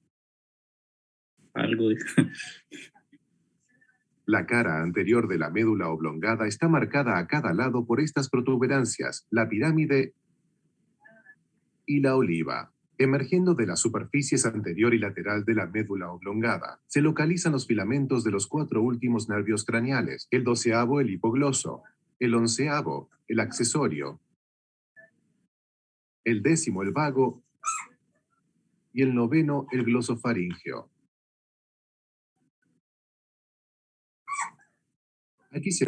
Algo de... La cara anterior de la médula oblongada está marcada a cada lado por estas protuberancias, la pirámide y la oliva. Emergiendo de las superficies anterior y lateral de la médula oblongada, se localizan los filamentos de los 4 últimos nervios craneales, el 12º el hipogloso, el 11º el accesorio, el 10º el vago y el 9º el glosofaríngeo. Aquí se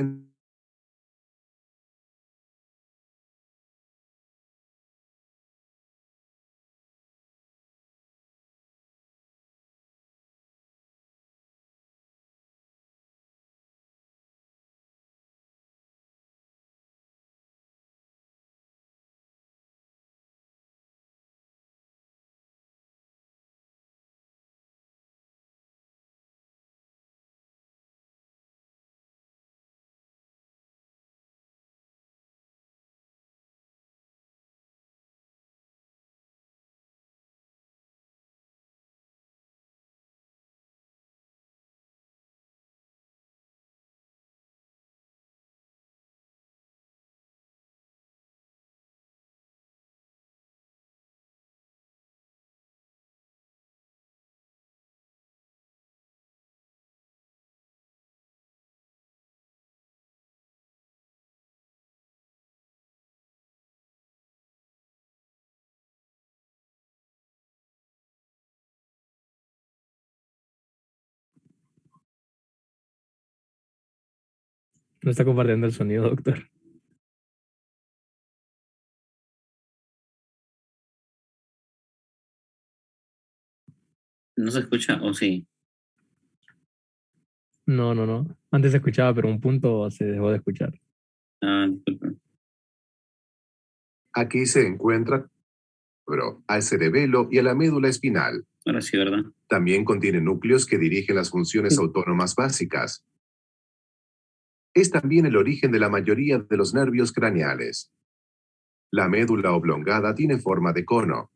No está compartiendo el sonido, doctor. ¿No se escucha o sí? No, no, no. Antes se escuchaba, pero un punto se dejó de escuchar. Ah, disculpe. Aquí se encuentra al cerebelo y a la médula espinal. Ahora sí, ¿verdad? También contiene núcleos que dirigen las funciones autónomas básicas. Es también el origen de la mayoría de los nervios craneales. La médula oblongada tiene forma de cono.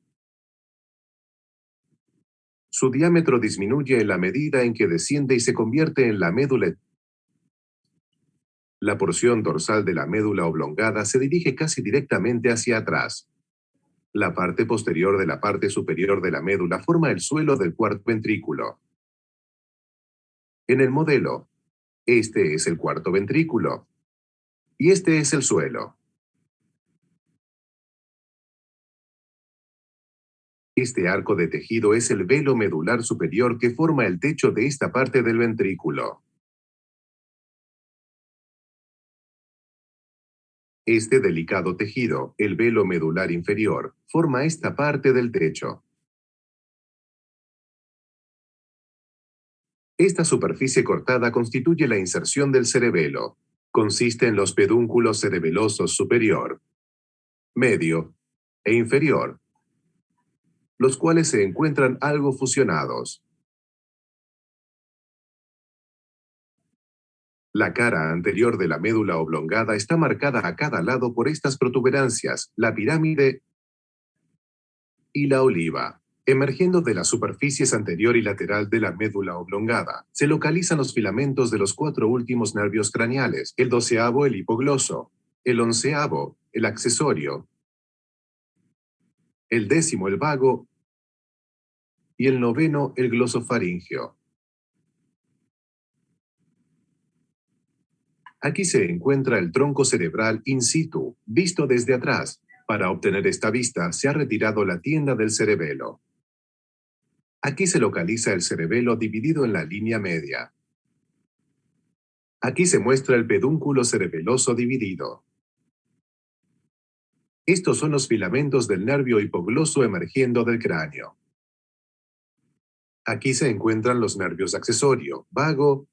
Su diámetro disminuye en la medida en que desciende y se convierte en la médula. La porción dorsal de la médula oblongada se dirige casi directamente hacia atrás. La parte posterior de la parte superior de la médula forma el suelo del cuarto ventrículo. En el modelo, este es el cuarto ventrículo y este es el suelo. Este arco de tejido es el velo medular superior que forma el techo de esta parte del ventrículo. Este delicado tejido, el velo medular inferior, forma esta parte del techo. Esta superficie cortada constituye la inserción del cerebelo. Consiste en los pedúnculos cerebelosos superior, medio e inferior, los cuales se encuentran algo fusionados. La cara anterior de la médula oblongada está marcada a cada lado por estas protuberancias, la pirámide y la oliva. Emergiendo de las superficies anterior y lateral de la médula oblongada, se localizan los filamentos de los 4 últimos nervios craneales, el 12º el hipogloso, el 11º el accesorio, el 10º el vago y el 9º el glosofaringeo. Aquí se encuentra el tronco cerebral in situ, visto desde atrás. Para obtener esta vista se ha retirado la tienda del cerebelo. Aquí se localiza el cerebelo dividido en la línea media. Aquí se muestra el pedúnculo cerebeloso dividido. Estos son los filamentos del nervio hipogloso emergiendo del cráneo. Aquí se encuentran los nervios accesorio, vago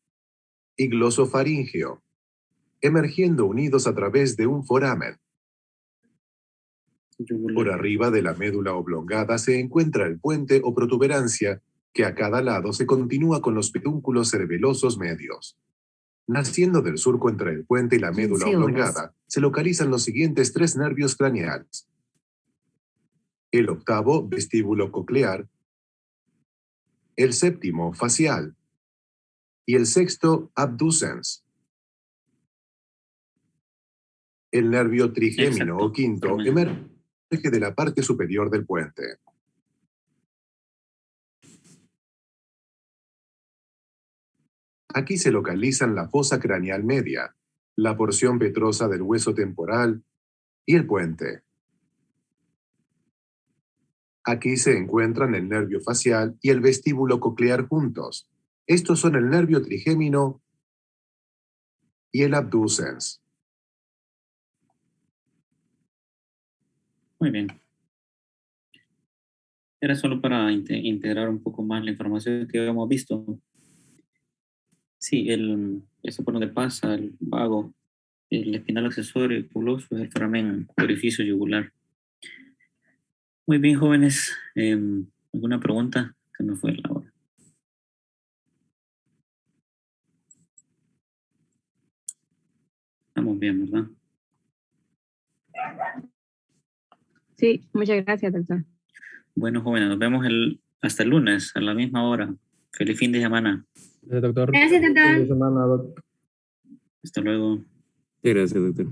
y glosofaríngeo, emergiendo unidos a través de un foramen. Por arriba de la médula oblongada se encuentra el puente o protuberancia, que a cada lado se continúa con los pedúnculos cerebelosos medios. Naciendo del surco entre el puente y la médula 15 horas. oblongada, se localizan los siguientes 3 nervios craneales. El 8º vestíbulo coclear, el 7º facial y el 6º abducens. El nervio trigémino Exacto. o quinto emerge de la parte superior del puente. Aquí se localizan la fosa craneal media, la porción petrosa del hueso temporal y el puente. Aquí se encuentran el nervio facial y el vestíbulo coclear juntos. Estos son el nervio trigémino y el abducens. Muy bien. Era solo para integrar un poco más la información que habíamos visto. Sí, eso por donde pasa el vago, el espinal accesorio, el puloso, es el foramen orificio yugular. Muy bien, jóvenes. ¿Alguna pregunta? Se me fue la hora. Estamos bien, ¿verdad? Sí, muchas gracias, doctor. Bueno, jóvenes, nos vemos hasta el lunes a la misma hora. Feliz fin de semana. Doctor. Gracias, doctor. Semana, doctor. Hasta luego. Gracias, doctor.